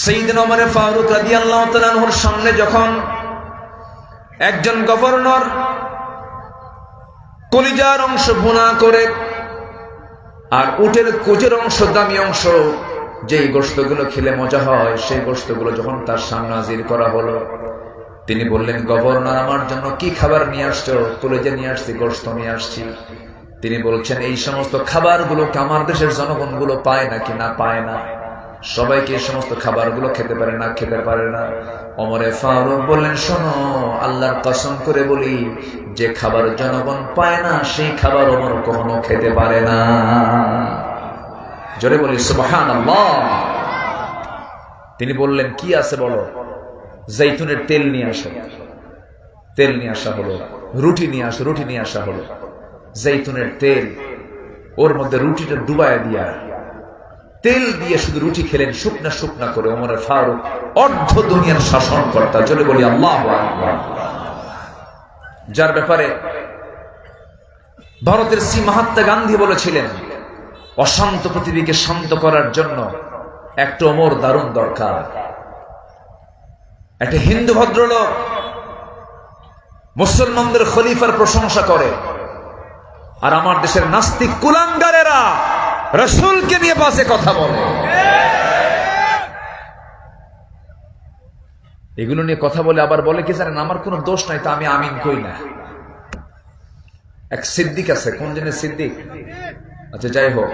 সাইয়েদনা ওমর ফারুক রাদিয়াল্লাহু তাআলা আনহুর সামনে যখন একজন গভর্নর কলিজার অংশ ভুনা করে আর উটের কুজের অংশ, দামি অংশ, যেই গোশতগুলো খেলে মজা হয়, সেই গোশতগুলো যখন তার সামনে হাজির করা হলো, তিনি বললেন, গভর্নর, আমার জন্য কি খাবার নিয়ে আসছো? কলিজা নিয়ে আসছি, গোশত নিয়ে আসছি। তিনি বলছেন, এই সমস্ত খাবারগুলোকে আমার দেশের জনগণগুলো পায় নাকি না পায় না? সবাইকে এই সমস্ত খাবারগুলো খেতে পারে না, খেতে পারে না। ওমরে ফারুক বললেন, শোনো, আল্লাহর কসম করে বলি, যে খাবার জনগণ পায় না সেই খাবার ওমর কখনো খেতে পারে না। জোরে বলি সুবহানাল্লাহ। তিনি বললেন, কি আছে বলো? জৈতুনের তেল নিয়ে আসো। তেল নিয়ে আসা হলো। রুটি নিয়ে আসো। রুটি নিয়ে আসা হলো। জৈতুনের তেল, ওর মধ্যে রুটিটা ডুবায় দিয়া তেল দিয়ে শুধু রুটি খেলেন, শুকনা শুকনা করে। ওমরে ফারুক অর্ধ দুনিয়ার শাসনকর্তা, জোরে বলি আল্লাহু আকবার। যার ব্যাপারে ভারতের শ্রী মহাত্মা গান্ধী বলেছিলেন, অশান্ত পৃথিবীকে শান্ত করার জন্য একটা ওমর দারুণ দরকার। একটা হিন্দু ভদ্রলোক মুসলমানদের খলিফার প্রশংসা করে, আর আমার দেশের নাস্তিক কুলাঙ্গারেরা রাসূলকে নিয়ে বাজে কথা বলে। এগুলো নিয়ে কথা বলে আবার বলে কি জানেন, আমার কোনো দোষ নাই, তা আমি আমিন কই না। এক সিদ্দিক আছে, কোন জনের সিদ্দিক? আচ্ছা, যাই হোক,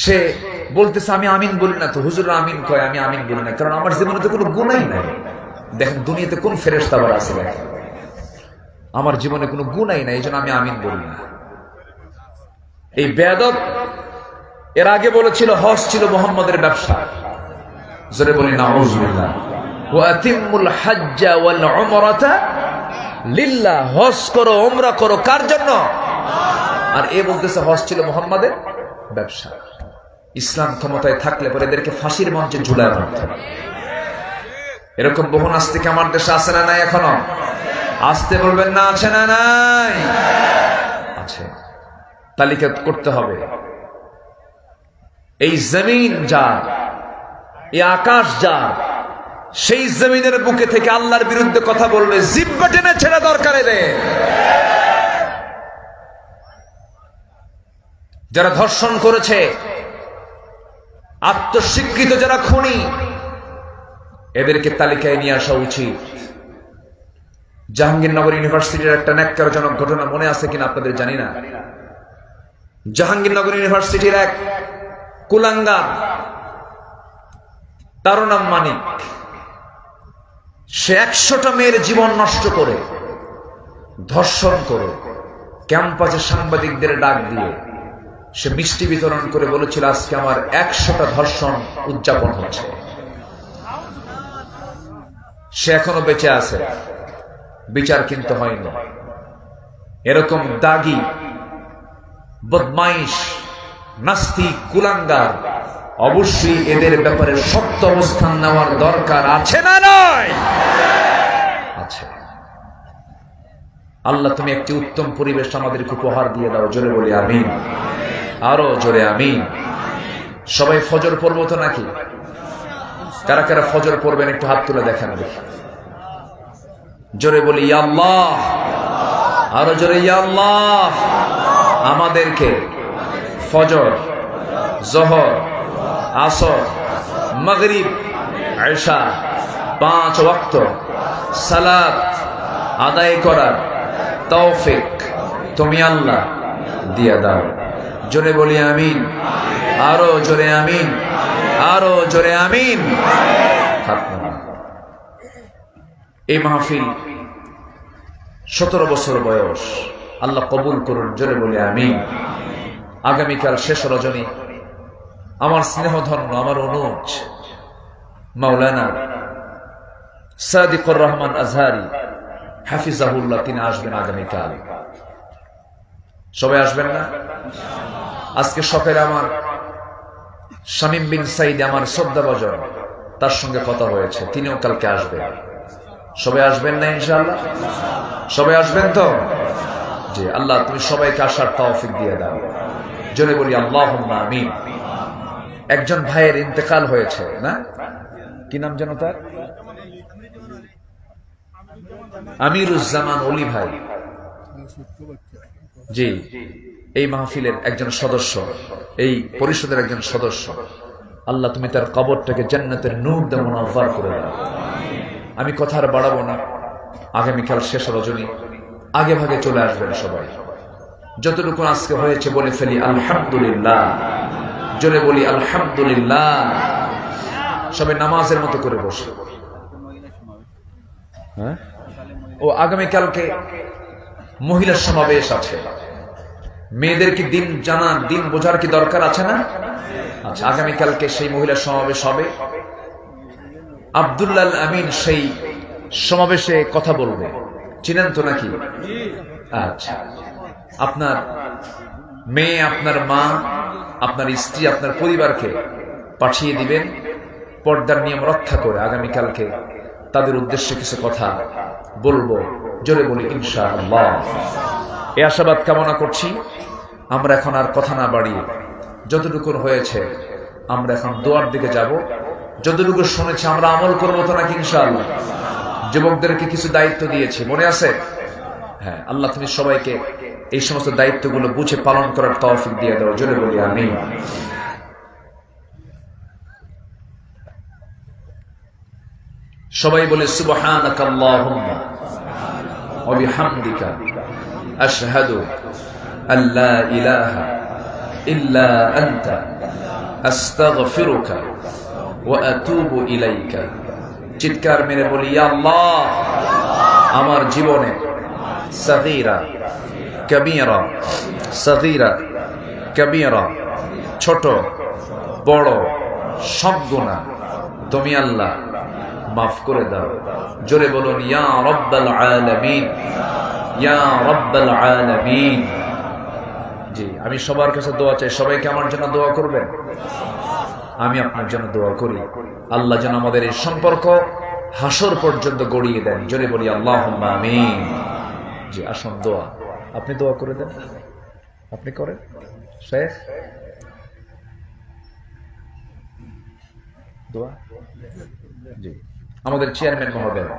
সে বলতেছে আমি আমিন বলি না, তো হুজুর আমিন কয়, আমি আমিন বলি না, কারণ আমার জীবনে তো কোনো গুনাই নাই। দেখেন দুনিয়াতে কোন ফেরেশতা আবার আছে? দেখেন আমার জীবনে কোনো গুনাই নাই, এই জন্য আমি আমিন বলি না। এই বেয়াদব এর আগে বলেছিল হজ ছিল মুহাম্মাদের ব্যবসা। জোরে বলি নাউযুবিল্লাহ। ওয়া আতিমুল হজ্জ ওয়াল উমরাতা লিল্লাহ। হজ করো, উমরা করো, কার জন্য? আর এ বলতেছে হজ ছিল মুহাম্মাদের ব্যবসা। ইসলাম ক্ষমতায় থাকলে পরে এদেরকে ফাঁসির মঞ্চে ঝুলায় রাখতে হবে। এরকম বহু নাস্তিক আমার দেশে আছে না নাই? এখনো আসতে বলবেন না, আছে না নাই? আছে। তালিকা করতে হবে। এই জমিন যার, এই আকাশ যার, সেই জমিনের বুকে থেকে আল্লাহর বিরুদ্ধে কথা বলবে, জিহ্বা টেনে ছেড়ে দরকার এদের। যারা ধর্ষণ করেছে, আত্মস্বীকৃত যারা খুনি, এদেরকে তালিকায় নিয়ে আসা উচিত। জাহাঙ্গীরনগর ইউনিভার্সিটির একটা ন্যাক্কারজনক ঘটনা মনে আছে কিনা আপনাদের জানি না। জাহাঙ্গীরনগর ইউনিভার্সিটির এক কুলাঙ্গার, তার নাম মানিক, সে 100টা মেয়ের জীবন নষ্ট করে, ধর্ষণ করে, ক্যাম্পাসে সাংবাদিকদের ডাক দিয়ে সে মিষ্টি বিতরণ করে বলেছিল, আজকে আমার 100টা ধর্ষণ উদযাপন হচ্ছে। সে এখনো বেঁচে আছে, বিচার কিন্তু হয়নি। এরকম দাগী, বদমাইশ, নাস্তিক, কুলাঙ্গার, অবশ্যই এদের ব্যাপারে শক্ত অবস্থান নেওয়ার দরকার আছে না নয়? আছে। আল্লাহ তুমি একটি উত্তম পরিবেশ আমাদেরকে উপহার দিয়ে দাও। জোরে বলি আমিন। আরো জোরে আমিন। সবাই ফজর পড়বো তো নাকি? কারা কারা ফজর পড়বেন একটু হাত তুলে দেখান দেখি। জোরে বলি ইয়া আল্লাহ। আরো জোরে ইয়া আল্লাহ। আমাদেরকে ফজর, জোহর, আসর, মাগরিব, ইশা 5 ওয়াক্ত সালাত আদায় করার তৌফিক তুমি আল্লাহ দিয়ে দাও। জোরে বলি আমিন। আরো জোরে আমিন। আরো জোরে আমিন। এই মাহফিল 17 বছর বয়স, আল্লাহ কবুল করুন। জোরে বলি আমিন। আগামীকাল শেষ রজনী আমার স্নেহধন্য, আমার অনুজ মাওলানা সাদিকুর রহমান আজহারি হাফিজাহুল্লাহ, তিনি আসবেন আগামীকাল। সবাই আসবেন না? আজকে সকালে আমার শামীম বিন সাইদ, আমার শ্রদ্ধাভাজন, তার সঙ্গে কথা হয়েছে, তিনিও কালকে আসবেন। সবাই আসবেন না ইনশাআল্লাহ? সবাই আসবেন তো? জি, আল্লাহ তুমি সবাইকে আসার তৌফিক দিয়ে দাও। জোরে বলি আল্লাহুম্মা আমিন। একজন ভাইয়ের ইন্তেকাল হয়েছে না, কি নাম যেন তার? আমিরুজ্জামান অলি ভাই। জি, এই মাহফিলের একজন সদস্য, এই পরিষদের একজন সদস্য। আল্লাহ তুমি তার কবরটাকে জান্নাতের নূর দিয়ে মুনাফফার করে দাও। আমি কথা আর বাড়াবো না, আগামীকাল শেষ রজনী, আগে ভাগে চলে আসবেন সবাই। যতটুকু আজকে হয়েছে বলে ফেলি আলহামদুলিল্লাহ। জোরে বলি আলহামদুলিল্লাহ। সবাই নামাজের মতো করে বসে। হ্যাঁ, ও আগামীকালকে মহিলা সমাবেশ আছে। মেয়েদের কি দিন জানার, দিন বোঝার কি দরকার আছে না? আচ্ছা, আগামীকালকে সেই মহিলা সমাবেশ হবে। আব্দুল্লাহ আমিন সেই সমাবেশে কথা বলবে, চিনেন তো নাকি? আচ্ছা, আপনার মেয়ে, আপনার মা, আপনার স্ত্রী, আপনার পরিবারকে পাঠিয়ে দিবেন পর্দার নিয়ম রক্ষা করে। আগামীকালকে তাদের উদ্দেশ্যে কিছু কথা বলবো। জোরে বলি ইনশাআল্লাহ। এই আশাবাদ কামনা করছি। আমরা এখন আর কথা না বাড়িয়ে যতটুকু হয়েছে আমরা এখন দোয়ার দিকে যাব। যতটুকু শুনেছি আমরা আমল করবো তো নাকি ইনশাআল্লাহ? যুবকদেরকে কিছু দায়িত্ব দিয়েছি, মনে আছে? হ্যাঁ, আল্লাহ তুমি সবাইকে এই সমস্ত দায়িত্বগুলো বুঝে পালন করার তৌফিক দিয়ে দাও। জোরে বলি আমিন। সবাই বলে সুবহানাকা আল্লাহুম্মা ওয়া বিহামদিকা আশহাদু আল্লা ইলাহা ইল্লা আনতা আস্তাগফিরুকা ওয়া আতুবু ইলাইকা। চিৎকার মেরে বলি, ইয়া আল্লাহ, আমার জীবনে সগীরা কবীরা, সগীরা কবীরা, ছোট বড় সব গুনাহ তুমি আল্লাহ মাফ করে দাও। জোরে বলুন ইয়া রাব্বাল আলামিন, ইয়া রাব্বাল আলামিন। জি, আমি সবার কাছে দোয়া চাই। সবাইকে আমার জন্য দোয়া করবেন। আমি আপনার জন্য দোয়া করি, আল্লাহ যেন আমাদের এই সম্পর্ক হাসর পর্যন্ত গড়িয়ে দেন। জোরে বলি আল্লাহুম্মা আমিন। জি, আসুন দোয়া। আপনি দোয়া করে দেন। আপনি করেন শেখ দোয়া। জি, আমাদের চেয়ারম্যান মহোদয়,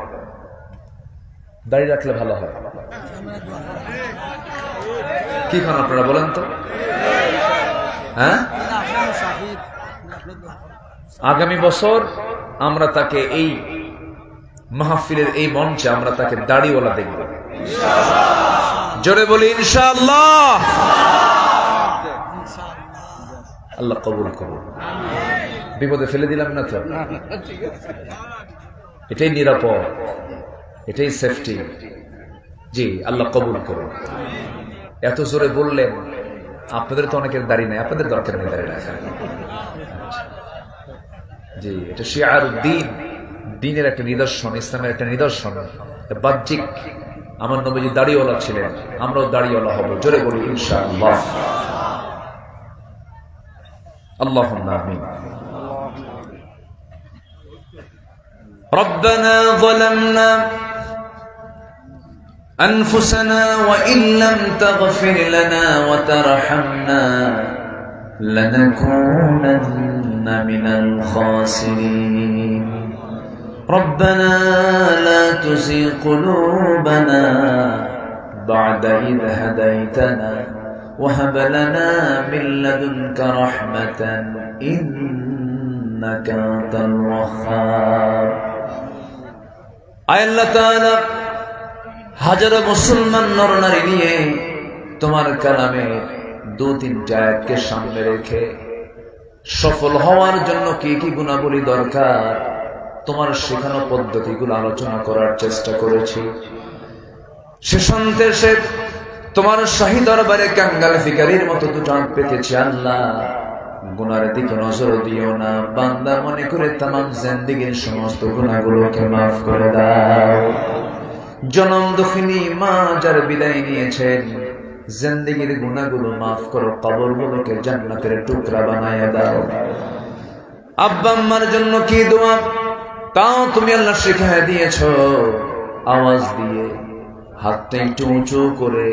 দাঁড়িয়ে রাখলে ভালো হয়। কি খান আপনারা বলেন তো? হ্যাঁ, আগামী বছর আমরা তাকে এই মাহফিলের এই মঞ্চে আমরা তাকে দাড়িওয়ালা দেখব। জোরে বলি ইনশাআল্লাহ। আল্লাহ কবুল করুন। বিপদে ফেলে দিলাম না তো? এটাই নিরাপদ, এটাই সেফটি। জি, আল্লাহ কবুল করুন। এত জোরে বললেন, আপনাদের তো অনেকের দাড়ি নাই, আপনাদের দরকার নেই দাড়ি রাখা। জি, এটা শিআরুদ্দিন, দ্বীনের একটা নিদর্শন, ইসলামের একটা নিদর্শন। বাহ্যিক আমার নবীজি দাড়িওয়ালা ছিলেন, আমরাও দাড়িওয়ালা হব। জোরে বলি ইনশাআল্লাহ। আল্লাহুম্মা আমিন। ربنا ظلمنا أنفسنا وإن لم تغفر لنا وترحمنا لنكونن من الخاسرين ربنا لا تزغ قلوبنا بعد إذ هديتنا وهب لنا من لدنك رحمة إنك أنت الوهاب। আয় আল্লাহ তাআলা, হাজারো মুসলমান নরনারী নিয়ে তোমার কালামে দু তিনটা আয়াতকে সামনে রেখে সফল হওয়ার জন্য কি কি গুণাবলী দরকার তোমার শেখানো পদ্ধতিগুলো আলোচনা করার চেষ্টা করেছি। শেষান্তে সে তোমার শাহী দরবারে কাঙ্গাল ফিকারির মতো দুটো হাত পেতেছি। আল্লাহ, গুনার দিকে নজর দিও না, বান্দা মনে করে তামাম জিন্দেগীর সমস্ত গুনাহগুলোকে মাফ করে দাও। জনম দুঃখিনী মা যার বিদায় নিয়েছেন, জিন্দেগীর গুনাহগুলো মাফ করো, কবরগুলোকে জান্নাতের টুকরা বানায়া দাও। আব্বা আম্মার জন্য কি দোয়া তাও তুমি আল্লাহ শিখায় দিয়েছো। আওয়াজ দিয়ে হাতটা একটু উঁচু করে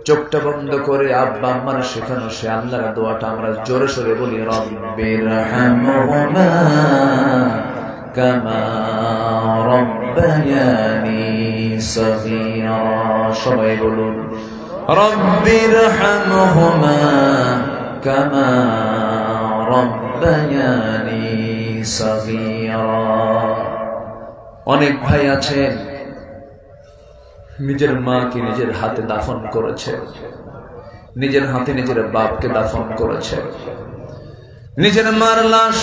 চোখটা বন্ধ করে আব্বা আম্মার শেখানো সে আল্লাহর দোয়াটা আমরা জোরে সোরে বলি, রব্বিরহামহুমা কামা রব্বায়ানি সগীরা। সবাই বলুন, রব্বিরহামহুমা কামা রব্বায়ানি সগীরা। অনেক ভাই আছেন নিজের মাকে নিজের হাতে দাফন করেছে, নিজের হাতে নিজের বাপকে দাফন করেছে, নিজের মার লাশ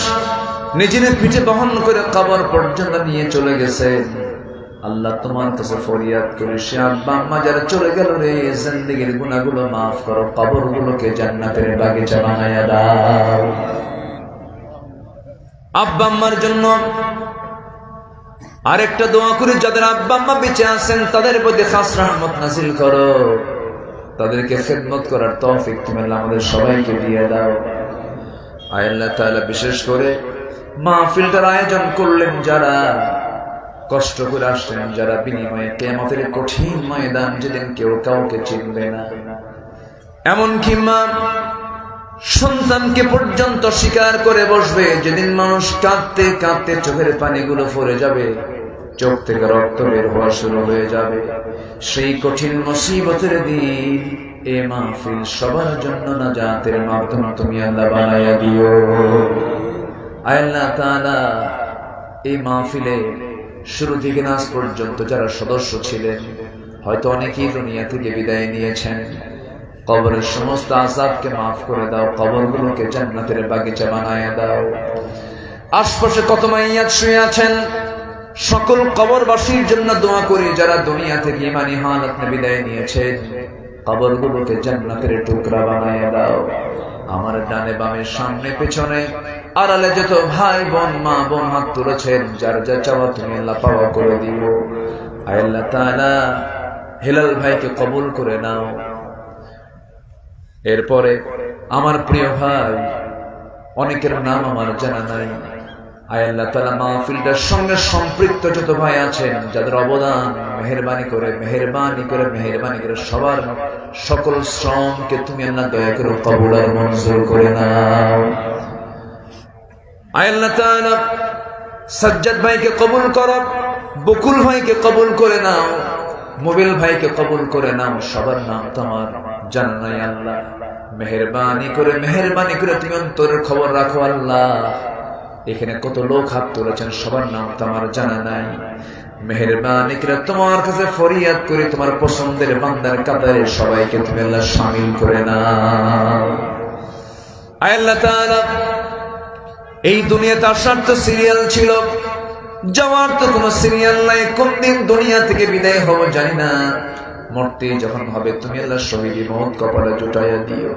নিজের পিঠে বহন করে কবর পর্যন্ত নিয়ে চলে গেছে। আল্লাহ তোমার কাছে ফরিয়াদ করি, সে আব্বা আম্মা যারা চলে গেল রে, জিন্দেগীর গুনাহগুলো মাফ করো, কবরগুলোকে জান্নাতের বাগিচা বানায়া দাও। আব্বা আম্মার জন্য আরেকটা দোয়া করি, যাদের আব্বা আম্মা বেঁচে আছেন তাদের প্রতি খাস রহমত নাযিল করো, তাদেরকে খেদমত করার তৌফিক তুমি আমাদের সবাইকে দিয়ে দাও। আয় আল্লাহ তাআলা, বিশেষ করে মাহফিলটার আয়োজন করলেন যারা, কষ্ট করে আসলেন যারা, বিনিময়ে কিয়ামতের কঠিন ময়দান যেদিন কেউ কাউকে চিনবে না, এমনকি মা সন্তানকে পর্যন্ত স্বীকার করে বসবে, যেদিন মানুষ কাঁদতে কাঁদতে চোখের পানিগুলো পড়ে যাবে, চোখ থেকে রক্ত বের হওয়া শুরু হয়ে যাবে, সেই কঠিন মুসিবতের দিন এ মাহফিল সবার জন্য নাজাতের মাধ্যম তুমি আল্লাহ বানায়া দিও। আয় আল্লাহ তাআলা, এই মাহফিলে শুরু থেকে নাজ পর্যন্ত যারা সদস্য ছিলেন, হয়তো অনেকেই দুনিয়া থেকে বিদায় নিয়েছেন, কবরের সমস্ত আযাবকে মাফ করে দাও, কবরগুলোকে জান্নাতের বাগিচা বানায়া দাও। আশপাশে কত মাইয়াত শুয়ে আছেন, সকল কবরবাসীর জন্য দোয়া করি, যারা দুনিয়া থেকে ঈমানি হালাতে বিদায় নিয়েছেন, কবরগুলোকে জান্নাতের টুকরা বানায়া দাও। আমার ডানে বামে সামনে পেছনে আড়ালে যত ভাই বোন মা বোন হাত তুলেছেন, যার যা চাওয়া তুমি আল্লাহ পাওয়া করে দিও। আয় আল্লাহ তাআলা, হেলাল ভাইকে কবুল করে নাও। এরপরে আমার প্রিয় ভাই, অনেকের নাম আমার জানা নাই, আয় আল্লাহ তাআলা মাহফিলটার সঙ্গে সম্পৃক্ত যত ভাই আছেন, যাদের অবদান মেহেরবানি করে সবার সকল শ্রমকে তুমি আল্লাহ দয়া করে কবুল আর মঞ্জুর করে নাও। আয় আল্লাহ তাআলা, সাজ্জাদ ভাইকে কবুল করো, বকুল ভাইকে কবুল করে নাও, মোবিল ভাইকে কবুল করে নাও। সবার নাম তোমার জানা নাই আল্লাহ, মেহেরবানি করে তুমি অন্তরের খবর রাখো আল্লাহ। এখানে কত লোক হাত তুলেছেন, সবার নাম তোমার জানা নাই, মেহেরবানি করে তোমার কাছে ফরিয়াদ করে তোমার পছন্দের বান্দার কাতারে সবাইকে তুমি আল্লাহ শামিল করে নাও। আয় আল্লাহ তাআলা, এই দুনিয়াতে আসার তো সিরিয়াল ছিল, যাওয়ার তো কোনো সিরিয়াল নাই, কোন দিন দুনিয়া থেকে বিদায় হব জানি না, মরতে যখন হবে তুমি আল্লাহ শহীদ মওত কপালে জুটাইয়া দিও।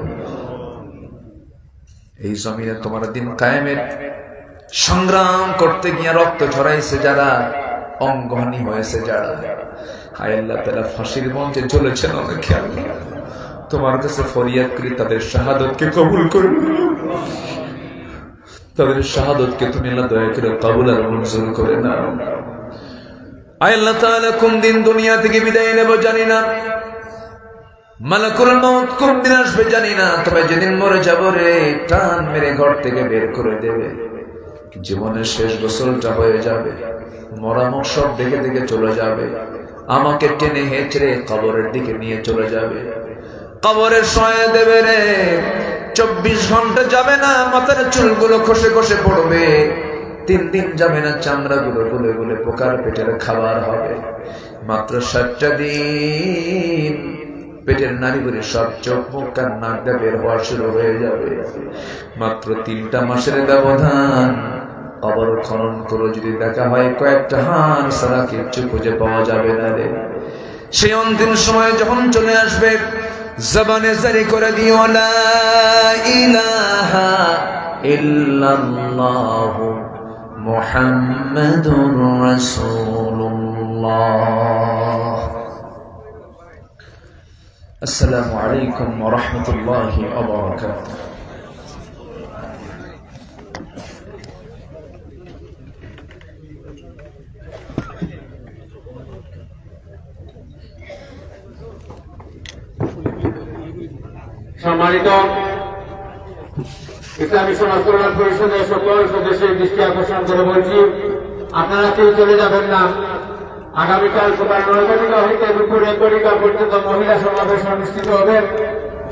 এই জমিনে তোমার দিন কায়েমের সংগ্রাম করতে গিয়ে রক্ত ঝরাইছে যারা, অঙ্গহানি হয়েছে যারা, হায় আল্লাহ তাআলা ফাঁসির মঞ্চে চলেছেন অনেকে, তোমার কাছে ফরিয়াদ করি তাদের শাহাদাতকে কবুল করো, তাদের শাহাদাতকে তুমি আল্লাহ দয়া করে কবুল আর মঞ্জুর করে নাও। আয় আল্লাহ তাআলা, কোন দিন দুনিয়া থেকে বিদায় নেব জানি না, মালাকুল মউত কোন দিন আসবে জানি না, তবে যেদিন মরে যাব রে, টান মেরে ঘর থেকে বের করে দেবে, জীবনের শেষ গোসলটা হয়ে যাবে, মরামুখ সব দেখে দেখে চলে যাবে, আমাকে টেনে হেঁচড়ে কবরের দিকে নিয়ে চলে যাবে, কবরের শোয়া দেবে রে, 24 ঘন্টা যাবে না, মাথার চুলগুলো খসে খসে পড়বে, 3 দিন যাবে না, চামড়াগুলো গলে গলে পোকার পেটের খাবার হবে, মাত্র 7টা দিন পেটের নাড়িভুড়ি সব চোখ মুখ কান নাক দিয়ে বের হওয়া শুরু হয়ে যাবে, মাত্র 3টা মাসের ব্যবধান। কবর খনন করে যদি দেখা হয় কয়েকটা হাড় ছাড়া কিচ্ছু খুঁজে পাওয়া যাবে না রে। সেই অন্তিম সময় যখন চলে আসবে, জবানে জারি করে দিও লা ইলাহা ইল্লাল্লাহু মুহাম্মাদুর রাসূলুল্লাহ। আসসালামু আলাইকুম ওয়া রাহমাতুল্লাহি ওয়া বারাকাতুহু। সম্মানিত ইসলামী সমাজ কল্যাণ পরিষদের সকল সদস্যের দৃষ্টি আকর্ষণ করে বলছি, আপনারা কেউ চলে যাবেন না। আগামীকাল সকাল 9টা হইতে দুপুর 1টা পর্যন্ত মহিলা সমাবেশ অনুষ্ঠিত হবে।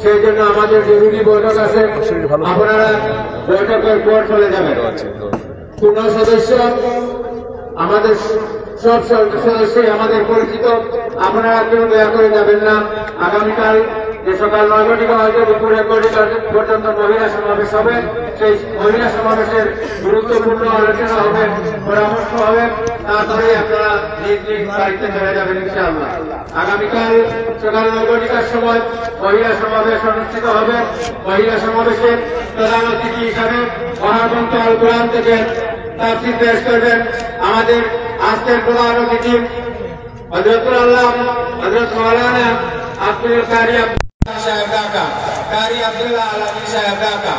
সেই জন্য আমাদের জরুরি বৈঠক আছে, আপনারা বৈঠকের পর চলে যাবেন। পূর্ণ সদস্য আমাদের সব সদস্য আমাদের পরিচিত, আপনারা কেউ দয়া করে যাবেন না। আগামীকাল যে সকাল 9টা হইতে দুপুর 1টা পর্যন্ত মহিলা সমাবেশ হবে, সেই মহিলা সমাবেশের গুরুত্বপূর্ণ আলোচনা হবে, পরামর্শ হবে, তারপরে আপনারা নিজ নিজ বাড়িতে চলে যাবেন ইনশাআল্লাহ। আগামীকাল সকাল 9টার সময় মহিলা সমাবেশ অনুষ্ঠিত হবে। মহিলা সমাবেশের প্রধান অতিথি হিসাবে মহাগ্রন্থ আল কোরআন থেকে তাফসীর পেশ করবেন আমাদের আজকের প্রধান অতিথি হযরতুল আল্লাহ হযরত মাওলানা আব্দুল কারি সাহেব ঢাকা, কারি আব্দুল্লাহ আলামী সাহেব ঢাকা।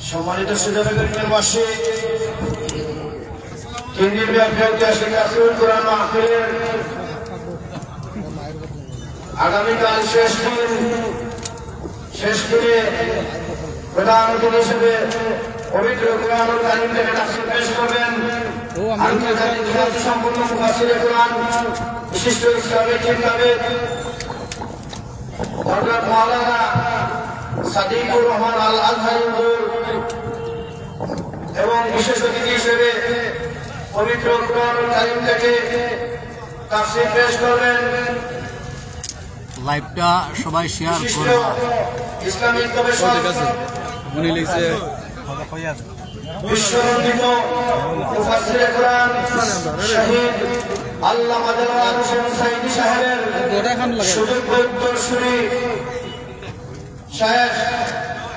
সম্মানিত সুজানগরবাসী, কেন্দ্রীয় ঐতিহাসিক আসরুল কোরআন মাহফিলের আগামীকাল শেষ করে প্রধান অতিথি হিসেবে পবিত্র কোরআনুল কারীম থেকে তাফসীর পেশ করবেন আন্তর্জাতিক খ্যাতি সম্পন্ন মুফাসসিরে কোরআন, বিশিষ্ট ইসলামী চিন্তাবিদ হযরত মাওলানা সাদিকুর রহমান আল আজহারী হুজুর এবং বিশেষ অতিথি হিসেবে পবিত্র কোরআনুল কারীম থেকে তাফসীর পেশ করবেন। লাইভটা সবাই শেয়ার করুন। ইসলামিক গবেষণা মনে লিখছে বিশ্বরঞ্জিত মুফাসসিরে কোরআন শহীদ আল্লামা দেওয়ান হোসেন সাঈদী সাহেবের সুযোগ্য উত্তরসূরি শায়েখ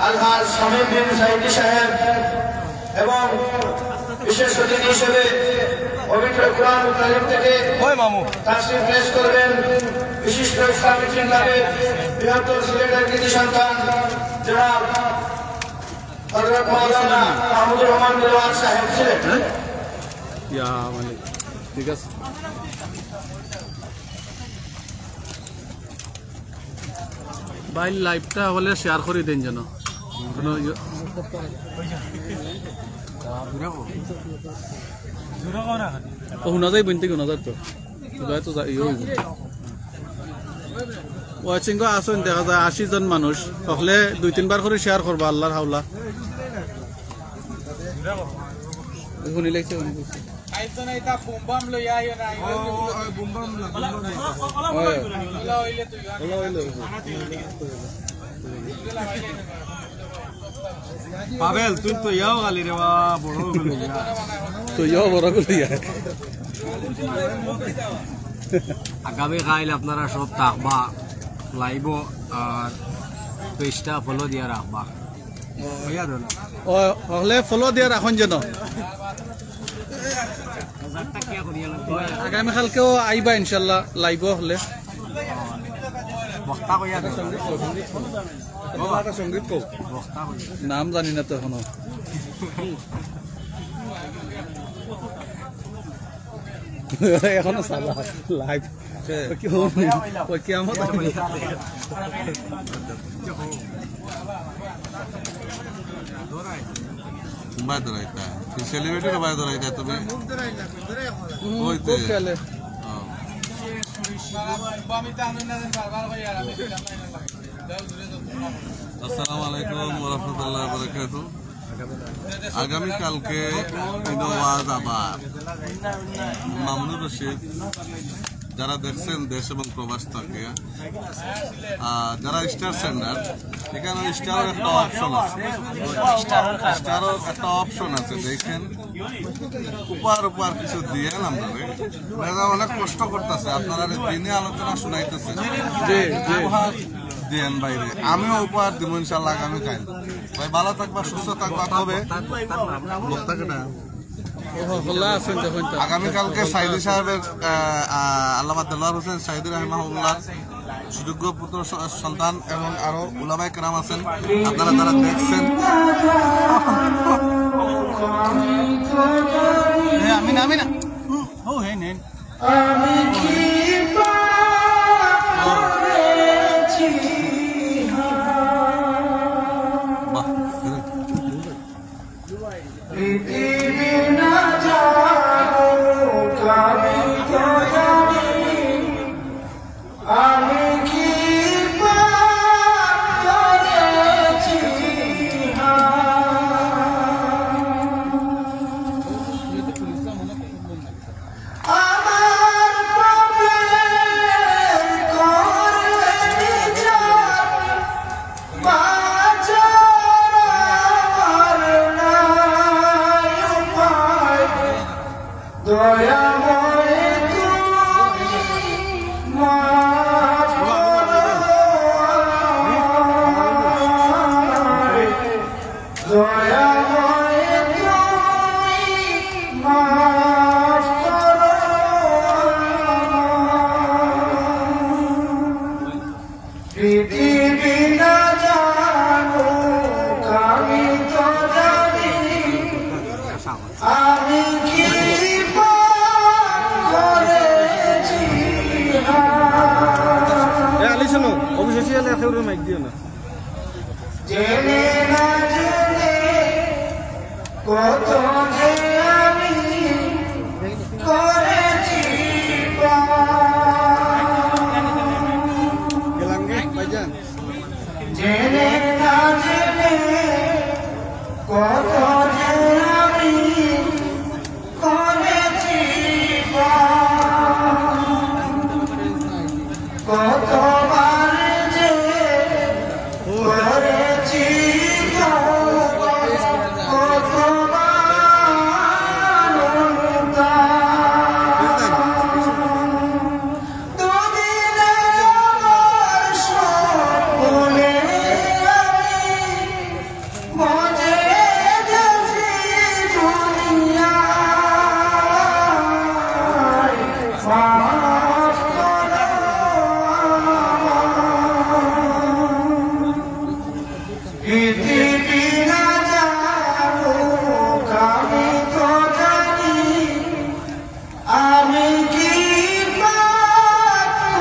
আলহাজ শামীম বিন সাঈদী সাহেব এবং বিশেষ অতিথি হিসেবে পবিত্র কোরআনুল কারীম থেকে তাফসীর পেশ করবেন বিশিষ্ট ইসলামী চিন্তাবিদ বৃহত্তর সিলেটের কৃতি সন্তান জনাব হযরত মাওলানা মাহমুদুর রহমান দেওয়ান সাহেব ছিলেন। ঠিক আছে, ভাই লাইভটা হলে শেয়ার করে দেন যেন শুনা যায় বইতে শুনা যায় তো ওয়াচিং আসুন দেখা যায় 80 জন মানুষ তাহলে 2-3 বার করে শেয়ার করবা আল্লাহর হাওলা শুনি লাগছে আইতনা এটা বুমবাম লই আইও না বুমবাম পাবেল তুই তো ইয়াও গালি রে বা বড় গলি তো ইয়াও বড় গলি আগামী কাল আপনারা সব থাকবা লাইভ আর পেজটা ফলো দিয়া রাখবা হলে ফলো দিয়া রাখুন যেন আগামীকালকেও আইবা ইনশাল্লাহ লাইভ হলে সঙ্গীত নাম জানি না তো এখনো এখনো চালা লাইভ কিয়ামত सेलिब्रिटी का बात हो रहा है तुम्हें अस्सलाम वालेकुम वरहमतुल्लाहि वबरकातुहू। आगामी काल के आवाज आबार मामুনুর রশিদ যারা দেখছেন দেশ এবং প্রবাস থেকে যারা স্টার সেন্ডার এখানে স্টারের একটা অপশন আছে স্টারের একটা অপশন আছে দেখেন উপহার কিছু দিয়ে আপনারা অনেক কষ্ট করতেছে আপনারা দিনে আলোচনা শুনাইতেছে উপহার দিয়েন বাইরে আমিও উপহার দিব ইনশাল্লাহ আগামী কাল ভাই ভালো থাকবা সুস্থ থাকবা তবে লোকটাকে না আগামীকালকে সাইদি সাহেবের আল্লামা দেলোয়ার হোসেন সাইদি রাহিমাহুল্লাহ সুযোগ্য পুত্র সন্তান এবং আরো উলামায়ে কেরাম আছেন আপনারা যারা দেখছেন আমি না ও হে নেন জেনে না জেনে কত যে আমি করেছি জেনে না জেনে কত যে আমি করেছি কতবার যে করেছি আমি কি করেছি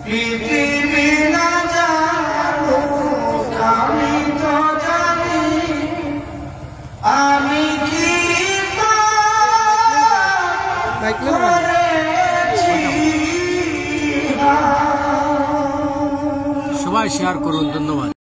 পৃথিবী না জানুক আমি তো জানি আমি কি করেছি সবাই শেয়ার করুন, ধন্যবাদ।